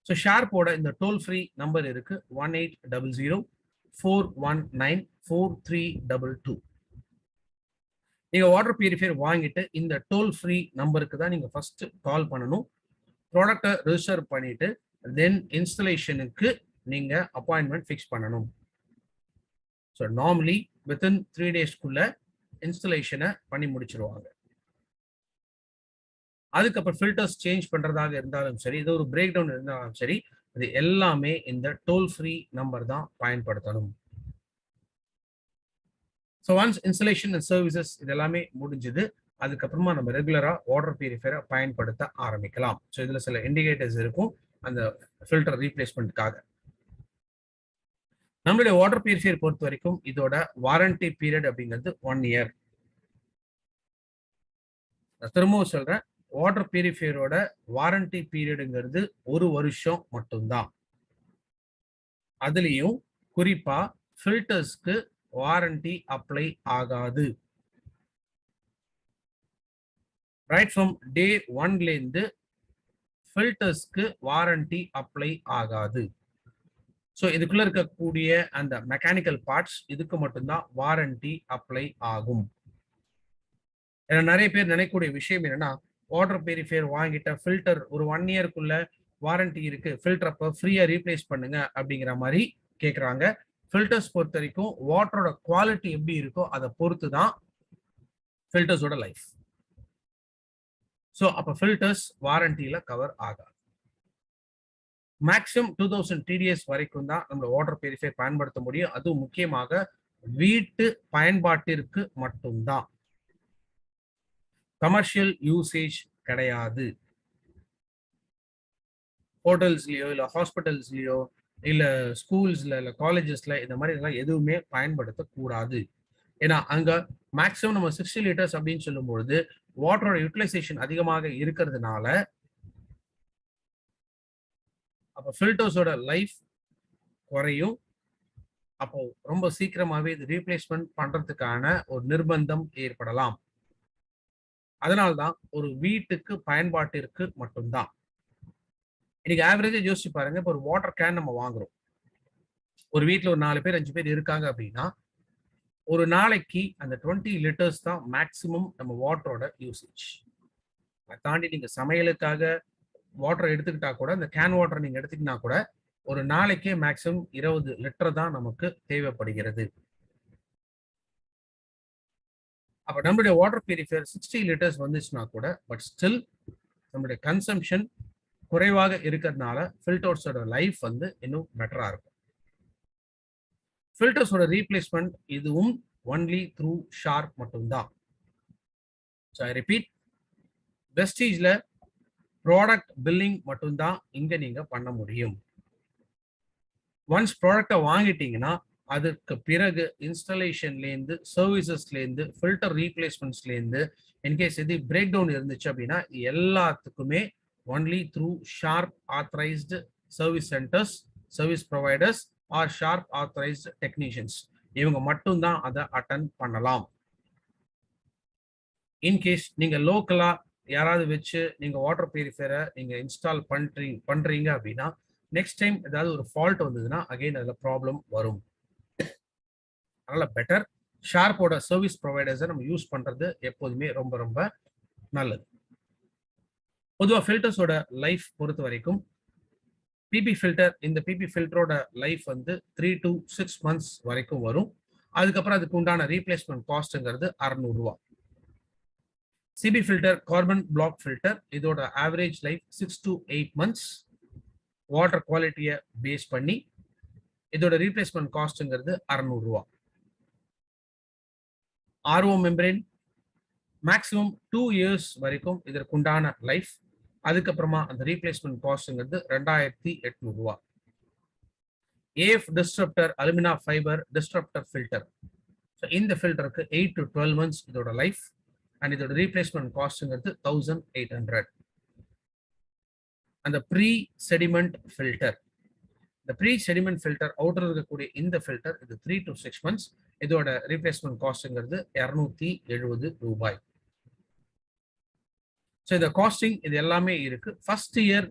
ஸோ ஷார்ப்போட இந்த டோல் ஃப்ரீ நம்பர் இருக்கு 1800-419-4322. நீங்க வாட்டர் பியூரிஃபையர் வாங்கிட்டு இந்த டோல் ஃப்ரீ நம்பருக்கு தான் நீங்க ஃபர்ஸ்ட் கால் பண்ணணும். ப்ராடக்டை ரிஜிஸ்டர் பண்ணிட்டு தென் இன்ஸ்டலேஷனுக்கு நீங்க அப்பாயின்மெண்ட் ஃபிக்ஸ் பண்ணணும். ஸோ நார்மலி வித்தின் 3 டேஸ்க்குள்ள இன்ஸ்டலேஷனை பண்ணி முடிச்சிருவாங்க. அதுக்கப்புறம் ஃபில்டர்ஸ் சேஞ்ச் பண்றதாக இருந்தாலும் சரி, இது ஒரு பிரேக் டவுன் இருந்தாலும் சரி, இது எல்லாமே இந்த டோல் ஃப்ரீ நம்பர் தான் பயன்படுத்தணும். So once installation and services இது எல்லாமே முடிஞ்சது, அதுக்கப்புறமா நம்ம ரெகுலரா வாட்டர் பியூரிஃபையரை பயன்படுத்த ஆரம்பிக்கலாம். ஸோ இதுல சில இண்டிகேட்டர்ஸ் இருக்கும் அந்த ஃபில்டர் ரீப்ளேஸ்மெண்ட்காக. நம்மளுடைய வாட்டர் பியூரிஃபையர் பொறுத்த வரைக்கும் இதோட வாரண்டி பீரியட் அப்படிங்கிறது 1 இயர். நான் திரும்பவும் சொல்றேன், வாட்டர் பியூரிஃபையரோட வாரண்டி பீரியடுங்கிறது 1 வருஷம் மட்டும்தான். அதுலயும் குறிப்பா ஃபில்டர்ஸ்க்கு வாரண்டி அப்ளை ஆகாது. ரைட் ஃப்ரம் டே 1ல இருந்து ஃபில்டர்ஸ்க்கு வாரண்டி அப்ளை ஆகாது. ஸோ இதுக்குள்ள இருக்கக்கூடிய அந்த மெக்கானிக்கல் பார்ட்ஸ் இதுக்கு மட்டும்தான் வாரண்டி அப்ளை ஆகும். நிறைய பேர் நினைக்கக்கூடிய விஷயம் என்னன்னா, வாட்டர் பியூரிஃபையர் வாங்கிட்ட ஃபில்டர் ஒரு 1 இயர்க்குள்ள வாரண்டி இருக்கு, ஃபில்டர் அப்போ ஃப்ரீயா ரீப்ளேஸ் பண்ணுங்க அப்படிங்கிற மாதிரி கேட்குறாங்க. ஃபில்டர்ஸ் பொறுத்த வரைக்கும் வாட்டரோட குவாலிட்டி எப்படி இருக்கோ அதை பொறுத்து தான் ஃபில்டர்ஸோட லைஃப். ஸோ அப்போ ஃபில்டர்ஸ் வாரண்டியில கவர் ஆகாது. மேக்ஸிமம் 2000 TDS வரைக்கும் தான் நம்ம வாட்டர் பியூரிஃபையர் பயன்படுத்த முடியும். அதுவும் முக்கியமாக வீட்டு பயன்பாட்டிற்கு மட்டும்தான், கமர்ஷியல் யூசேஜ் கிடையாது. ஹோட்டல்ஸ்லயோ இல்ல ஹாஸ்பிட்டல்ஸ்லயோ இல்ல ஸ்கூல்ஸ்ல இல்ல காலேஜஸ்ல இந்த மாதிரி எல்லாம் எதுவுமே பயன்படுத்தக்கூடாது. ஏன்னா அங்க மேக்ஸிமம் நம்ம 60 லிட்டர்ஸ் அப்படின்னு சொல்லும்பொழுது வாட்டரோட யூட்டிலைசேஷன் அதிகமாக இருக்கிறதுனால அப்போ ஃபில்டர்ஸோட லைஃப் குறையும். அப்போ ரொம்ப சீக்கிரமாவே இது ரீப்ளேஸ்மெண்ட் பண்றதுக்கான ஒரு நிர்பந்தம் ஏற்படலாம். அதனால்தான் ஒரு வீட்டுக்கு பயன்பாட்டிற்கு மட்டும்தான். இன்னைக்கு ஆவரேஜா யோசிச்சு பாருங்க, இப்போ ஒரு வாட்டர் கேன் நம்ம வாங்குறோம், ஒரு வீட்டுல ஒரு 4 பேர் 5 பேர் இருக்காங்க அப்படின்னா ஒரு நாளைக்கு அந்த 20 லிட்டர்ஸ் தான் மேக்சிமம் நம்ம வாட்டரோட யூசேஜ். அதை தாண்டி நீங்க சமையலுக்காக வாட்டர் எடுத்துக்கிட்டா கூட, இந்த கேன் வாட்டர் நீங்க எடுத்துக்கிட்டா கூட ஒரு நாளைக்கே மேக்சிமம் 20 லிட்டர் தான் நமக்கு தேவைப்படுகிறது. அப்ப நம்மளுடைய வாட்டர் பியூரிஃபையர் 60 லிட்டர்ஸ் வந்துச்சுன்னா கூட பட் ஸ்டில் நம்மளுடைய கன்சம்ஷன் குறைவாக இருக்கிறதுனால ஃபில்டர்ஸோட லைஃப் வந்து இன்னும் பெட்டரா இருக்கும். ஃபில்டர்ஸோட ரீப்ளேஸ்மெண்ட் இதுவும் ஒன்லி த்ரூ ஷார்ப் மட்டும்தான். ஸோ ஐ ரிப்பீட், வெஸ்டீஜ்ல ப்ராடக்ட் பில்லிங் மட்டும்தான் இங்க நீங்க பண்ண முடியும். ஒன்ஸ் ப்ராடக்டை வாங்கிட்டீங்கன்னா அதுக்கு பிறகு இன்ஸ்டாலேஷன்லேருந்து சர்வீசஸ்லேருந்து ஃபில்டர் ரீப்ளேஸ்மெண்ட்ஸ்லேருந்து இன்கேஸ் எது பிரேக் டவுன் இருந்துச்சு அப்படின்னா எல்லாத்துக்குமே only through Sharp authorised service centres, service providers or Sharp authorised technicians, இவங்க மட்டும்தான் அதை அட்டன் பண்ணலாம். இன்கேஸ் நீங்க லோக்கலா யாராவது வச்சு நீங்க வாட்டர் பியூரிஃபையரை நீங்க இன்ஸ்டால் பண்றீங்க அப்படின்னா நெக்ஸ்ட் டைம் ஏதாவது ஒரு ஃபால்ட் வந்ததுன்னா அகைன் அதுல ப்ராப்ளம் வரும். அதனால பெட்டர் ஷார்ப்போட சர்வீஸ் ப்ரொவைடர்ஸை நம்ம யூஸ் பண்றது எப்போதுமே ரொம்ப ரொம்ப நல்லது. பொதுவாக ஃபில்டர்ஸோட லைஃப் பொறுத்த வரைக்கும் பிபி ஃபில்டர், இந்த பிபி ஃபில்டரோட லைஃப் வந்து 3 to 6 months வரைக்கும் வரும். அதுக்கப்புறம் அதுக்கு உண்டான ரீப்ளேஸ்மெண்ட் காஸ்ட்ங்கிறது 600 ரூபா. CB filter, carbon block filter, இதோட average life 6 to 8 months. Water குவாலிட்டியை பேஸ் பண்ணி இதோட ரீப்ளேஸ்மெண்ட் காஸ்ட்ங்கிறது 600 ரூபா. ஆர்ஓ மெம்பரேன் மேக்ஸிமம் 2 years வரைக்கும் இதற்குண்டான லைஃப். அதுக்கப்புறமா அந்த ரீப்ளேஸ்மெண்ட் காஸ்ட்ங்கிறது 2800 ரூபா. ஏஎஃப் டிஸ்ட்ரப்டர் அலுமினா ஃபைபர் டிஸ்ட்ரப்டர் ஃபில்டர், இந்த ஃபில்டருக்கு 8 to 12 months இதோட லைஃப் அண்ட் இதோட ரீப்ளேஸ்மெண்ட் காஸ்ட்ங்கிறது 1800. அந்த ப்ரீ செடிமெண்ட் ஃபில்டர், இந்த ப்ரீ செடிமெண்ட் ஃபில்டர் அவுட்டர் இருக்கக்கூடிய இந்த ஃபில்டர் இது 3 to 6 months, இதோட ரீப்ளேஸ்மெண்ட் காஸ்ட்ங்கிறது 270 ரூபாய். ஸோ இந்த காஸ்டிங் இது எல்லாமே இருக்கு. ஃபர்ஸ்ட் இயர்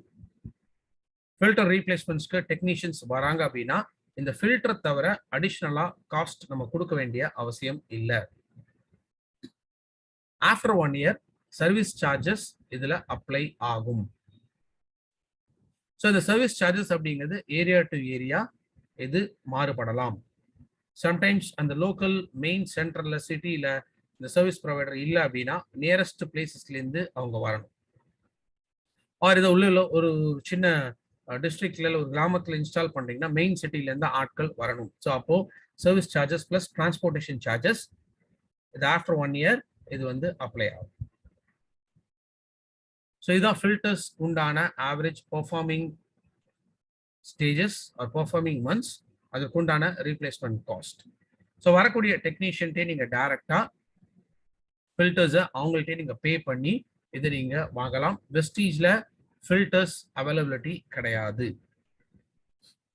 ஃபில்டர் ரீப்ளேஸ்மெண்ட்ஸ்க்கு டெக்னீஷியன்ஸ் வராங்க அப்படின்னா இந்த ஃபில்டர் தவிர அடிஷ்னலா காஸ்ட் நம்ம கொடுக்க வேண்டிய அவசியம் இல்லை. ஆஃப்டர் 1 year சர்வீஸ் சார்ஜஸ் இதுல அப்ளை ஆகும். ஸோ இந்த சர்வீஸ் சார்ஜஸ் அப்படிங்கிறது ஏரியா டு ஏரியா இது மாறுபடலாம். சம்டைம்ஸ் அந்த லோக்கல் மெயின் சென்டர்ல சிட்டியில இந்த சர்வீஸ் ப்ரொவைடர் இல்லை அப்படின்னா நியரஸ்ட் பிளேசஸ்லேருந்து அவங்க வரணும். ஆர் இதை உள்ள ஒரு சின்ன டிஸ்ட்ரிக்ட்ல ஒரு கிராமத்தில் இன்ஸ்டால் பண்றீங்கன்னா மெயின் சிட்டிலேருந்து ஆட்கள் வரணும். ஸோ அப்போ service charges plus transportation charges இது ஆஃப்டர் 1 year இது வந்து அப்ளை ஆகும். ஸோ இதுதான் ஃபில்டர்ஸ் உண்டான average performing stages R performing months, அதுக்குண்டான ரீப்ளேஸ்மெண்ட் காஸ்ட். ஸோ வரக்கூடிய டெக்னீஷியன்ட்டே நீங்க டைரக்டா ஃபில்டர்ஸை அவங்கள்ட்டே நீங்க பே பண்ணி இதை நீங்க வாங்கலாம். வெஸ்டீஜ்ல ஃபில்டர்ஸ் அவைலபிலிட்டி கிடையாது.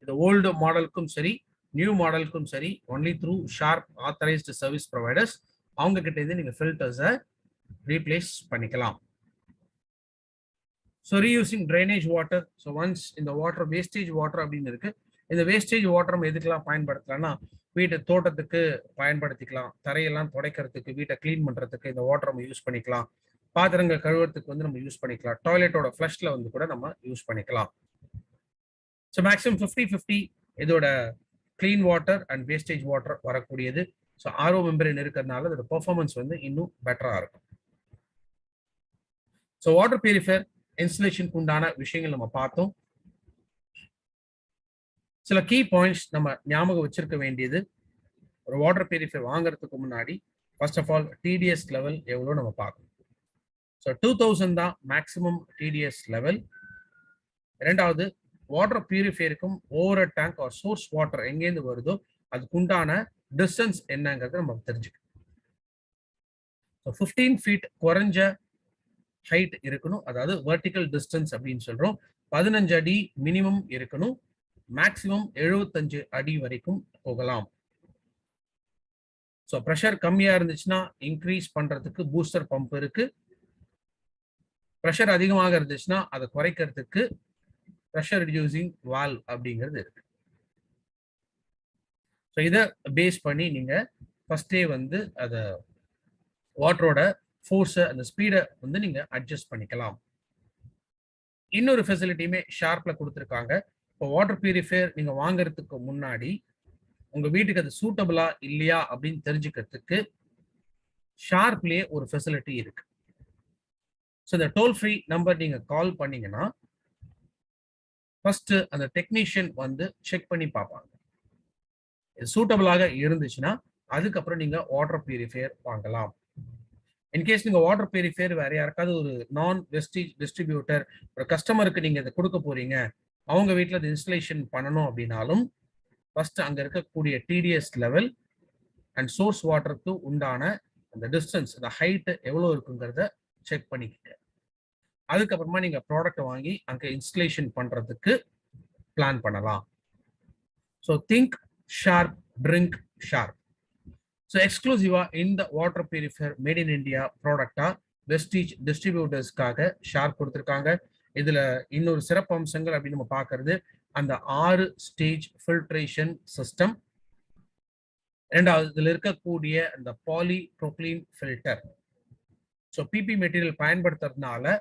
இது ஓல்டு மாடலுக்கும் சரி நியூ மாடலுக்கும் சரி only through Sharp authorised service providers, அவங்க கிட்ட இருந்து நீங்க ஃபில்டர்ஸை ரீப்ளேஸ் பண்ணிக்கலாம். So reusing drainage water, so once இந்த வாட்டர் வேஸ்டேஜ் வாட்டர் அப்படின்னு இருக்கு, இந்த வேஸ்டேஜ் வாட்டர் நம்ம எதுக்கெல்லாம் பயன்படுத்தலாம்னா வீட்டு தோட்டத்துக்கு பயன்படுத்திக்கலாம், தரையெல்லாம் துடைக்கிறதுக்கு, வீட்டை கிளீன் பண்றதுக்கு இந்த வாட்டர் நம்ம யூஸ் பண்ணிக்கலாம். பாத்திரங்கள் கழுவுறதுக்கு வந்து நம்ம யூஸ் பண்ணிக்கலாம். டாய்லெட்டோட ஃப்ளஷ்ல வந்து கூட நம்ம யூஸ் பண்ணிக்கலாம். ஸோ மேக்ஸிமம் 50-50 இதோட clean water and wastage water வரக்கூடியது. ஸோ ஆர்ஓ மெம்பரேன் இருக்கிறதுனால இதோட பெர்ஃபார்மன்ஸ் வந்து இன்னும் பெட்டரா இருக்கும். ஸோ வாட்டர் பியூரிஃபையர் இன்ஸ்டலேஷனுக்கு உண்டான விஷயங்கள் நம்ம பார்த்தோம். சில கீ பாயிண்ட்ஸ் நம்ம ஞாபகம் வச்சிருக்க வேண்டியது, ஒரு வாட்டர் பியூரிஃபையர் வாங்குறதுக்கு முன்னாடி first of all TDS level எவ்வளோ நம்ம பார்க்கணும். ஸோ 2000 தான் மேக்ஸிமம் டிடிஎஸ் லெவல். இரண்டாவது, வாட்டர் பியூரிஃபையருக்கும் over tank or source water எங்கேருந்து வருதோ அதுக்கு உண்டான டிஸ்டன்ஸ் என்னங்கிறத நம்ம தெரிஞ்சுக்கணும். ஸோ 15 ஃபீட் குறைஞ்ச ஹைட் இருக்கணும், அதாவது வெர்டிக்கல் டிஸ்டன்ஸ் அப்படின்னு சொல்றோம். 15 அடி மினிமம் இருக்கணும், மேக்சிமம் 75 அடி வரைக்கும் போகலாம். ஸோ ப்ரெஷர் கம்மியா இருந்துச்சுன்னா இன்க்ரீஸ் பண்றதுக்கு பூஸ்டர் பம்ப் இருக்கு. ப்ரெஷர் அதிகமாக இருந்துச்சுன்னா அதை குறைக்கிறதுக்கு ப்ரெஷர் ரிடியூசிங் வால்வ் அப்படிங்கிறது இருக்கு. ஸோ இதை பேஸ் பண்ணி நீங்க ஃபர்ஸ்டே வந்து அதை வாட்டரோட ஃபோர்ஸை அந்த ஸ்பீடை வந்து நீங்க அட்ஜஸ்ட் பண்ணிக்கலாம். இன்னொரு ஃபெசிலிட்டியுமே ஷார்ப்ல கொடுத்துருக்காங்க. இப்போ வாட்டர் பியூரிஃபையர் நீங்க வாங்குறதுக்கு முன்னாடி உங்க வீட்டுக்கு அது சூட்டபிளா இல்லையா அப்படின்னு தெரிஞ்சுக்கிறதுக்கு ஷார்ப்லயே ஒரு ஃபெசிலிட்டி இருக்கு. ஸோ இந்த டோல் ஃப்ரீ நம்பர் நீங்க கால் பண்ணீங்கன்னா ஃபர்ஸ்ட் அந்த டெக்னீஷியன் வந்து செக் பண்ணி பார்ப்பாங்க. இது சூட்டபிளாக இருந்துச்சுன்னா அதுக்கப்புறம் நீங்க வாட்டர் பியூரிஃபையர் வாங்கலாம். இன்கேஸ் நீங்க வாட்டர் பியூரிஃபையர் வேற யாருக்காவது ஒரு நான் வெஸ்டேஜ் டிஸ்ட்ரிபியூட்டர் ஒரு கஸ்டமருக்கு நீங்க இதை கொடுக்க போறீங்க, அவங்க வீட்டில் அது இன்ஸ்டலேஷன் பண்ணணும் அப்படின்னாலும் ஃபர்ஸ்ட் அங்க இருக்கக்கூடிய டிடிஎஸ் லெவல் அண்ட் சோர்ஸ் வாட்டருக்கு உண்டான அந்த டிஸ்டன்ஸ், அந்த ஹைட் எவ்வளோ இருக்குங்கிறத செக் பண்ணிக்கிட்டு அதுக்கப்புறமா நீங்க ப்ராடக்ட் வாங்கி அங்க இன்ஸ்டலேஷன் பண்றதுக்கு பிளான் பண்ணலாம். So think Sharp, drink Sharp. So எக்ஸ்க்ளூசிவா இந்த water purifier made in India ப்ராடக்டா வெஸ்டீஜ் டிஸ்ட்ரிபியூட்டர்ஸ்க்காக ஷார்ப் கொடுத்துருக்காங்க. இதுல இன்னொரு சிறப்பு அம்சங்கள் அப்படின்னு நம்ம பார்க்கறது அந்த 6 ஸ்டேஜ் ஃபில்ட்ரேஷன் சிஸ்டம். இரண்டாவது, இதுல இருக்கக்கூடிய அந்த poly propylene filter. So PP material பயன்படுத்துறதுனால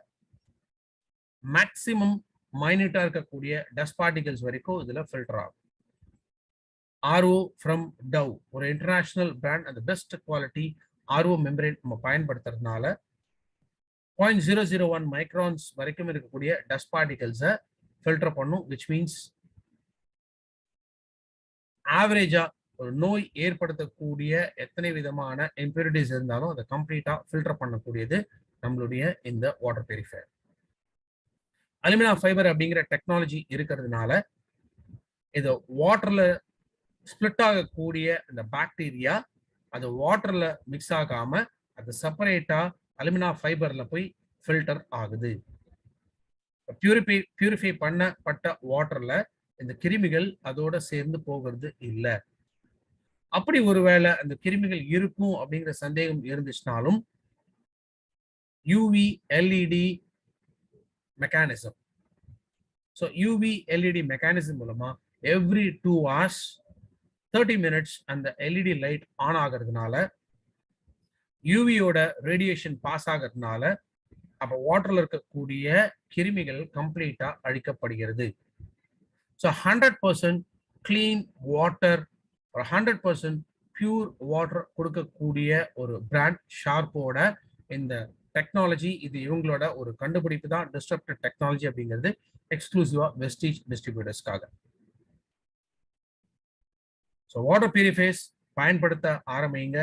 மேக்சிமம் மைன்யூட்டா இருக்கக்கூடிய டஸ்ட் பார்ட்டிகல்ஸ் வரைக்கும் இதுல ஃபில்டர் ஆகும். ஆர்ஓ ஃப்ரம் டவ், ஒரு இன்டர்நேஷனல் பிராண்ட், அந்த பெஸ்ட் குவாலிட்டி ஆர்ஓ மெம்பரேன் நம்ம பயன்படுத்துறதுனால 0.001 மைக்ரான்ஸ் வரைக்கும் இருக்கக்கூடிய டஸ்ட் பார்ட்டிகல்ஸை ஃபில்டர் பண்ணும். விச் மீன்ஸ் ஆவரேஜா ஒரு நோய் ஏற்படுத்தக்கூடிய எத்தனை விதமான இம்பியூரிட்டிஸ் இருந்தாலும் அதை கம்ப்ளீட்டா ஃபில்டர் பண்ணக்கூடியது நம்மளுடைய இந்த வாட்டர் பியூரிஃபையர். அலுமினியம் ஃபைபர் அப்படிங்கிற டெக்னாலஜி இருக்கிறதுனால இது வாட்டர்ல ஸ்பிளிட் ஆகக்கூடிய இந்த பாக்டீரியா அது வாட்டர்ல மிக்ஸ் ஆகாம அது செப்பரேட்டா அலுமினியம் ஃபைபர்ல போய் ஃபில்டர் ஆகுது. பியூரிஃபை பண்ணப்பட்ட வாட்டர்ல இந்த கிருமிகள் அதோட சேர்ந்து போகிறது இல்லை. அப்படி ஒருவேளை அந்த கிருமிகள் இருக்கும் அப்படிங்கிற சந்தேகம் இருந்துச்சுனாலும் UV LED mechanism. So UV LED mechanism மூலமா எவ்ரி 2 hours 30 minutes அந்த எல்இடி லைட் ஆன் ஆகிறதுனால யூவியோட ரேடியேஷன் பாஸ் ஆகிறதுனால அப்போ வாட்டர்ல இருக்கக்கூடிய கிருமிகள் கம்ப்ளீட்டா அழிக்கப்படுகிறது. ஸோ 100% கிளீன் வாட்டர், ஒரு 100% பியூர் வாட்டர் கொடுக்கக்கூடிய ஒரு பிராண்ட் ஷார்ப்போட இந்த டெக்னாலஜி. இது இவங்களோட ஒரு கண்டுபிடிப்பு தான், டிஸ்ட்ரப்டிவ் டெக்னாலஜி அப்படிங்கிறது எக்ஸ்க்ளூசிவா வெஸ்டீஜ் டிஸ்ட்ரிபியூட்டர்ஸ்க்காக. ஸோ வாட்டர் பியூரிஃபையர்ஸ் பயன்படுத்த ஆரம்பிங்க.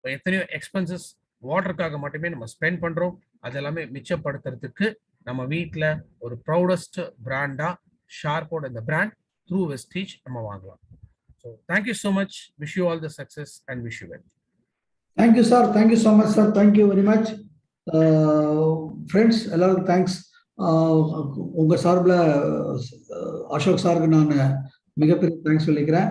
எத்தனையோ எக்ஸ்பென்சஸ் வாட்டருக்காக மட்டுமே நம்ம ஸ்பெண்ட் பண்றோம், அது எல்லாமே மிச்சப்படுத்துறதுக்கு நம்ம வீட்டில் ஒரு ப்ரௌடஸ்ட் பிராண்டா ஷார்ப்போட இந்த பிராண்ட் த்ரூ வெஸ்டீஜ் நம்ம வாங்கலாம். So thank you so much. Wish you all the success and wish you well. Thank you sir, thank you so much sir, thank you very much. Friends எல்லாருக்கும் தேங்க்ஸ். உங்கள் சார்பில் அசோக் சாருக்கு நான் மிகப்பெரிய தேங்க்ஸ் சொல்லிக்கிறேன்.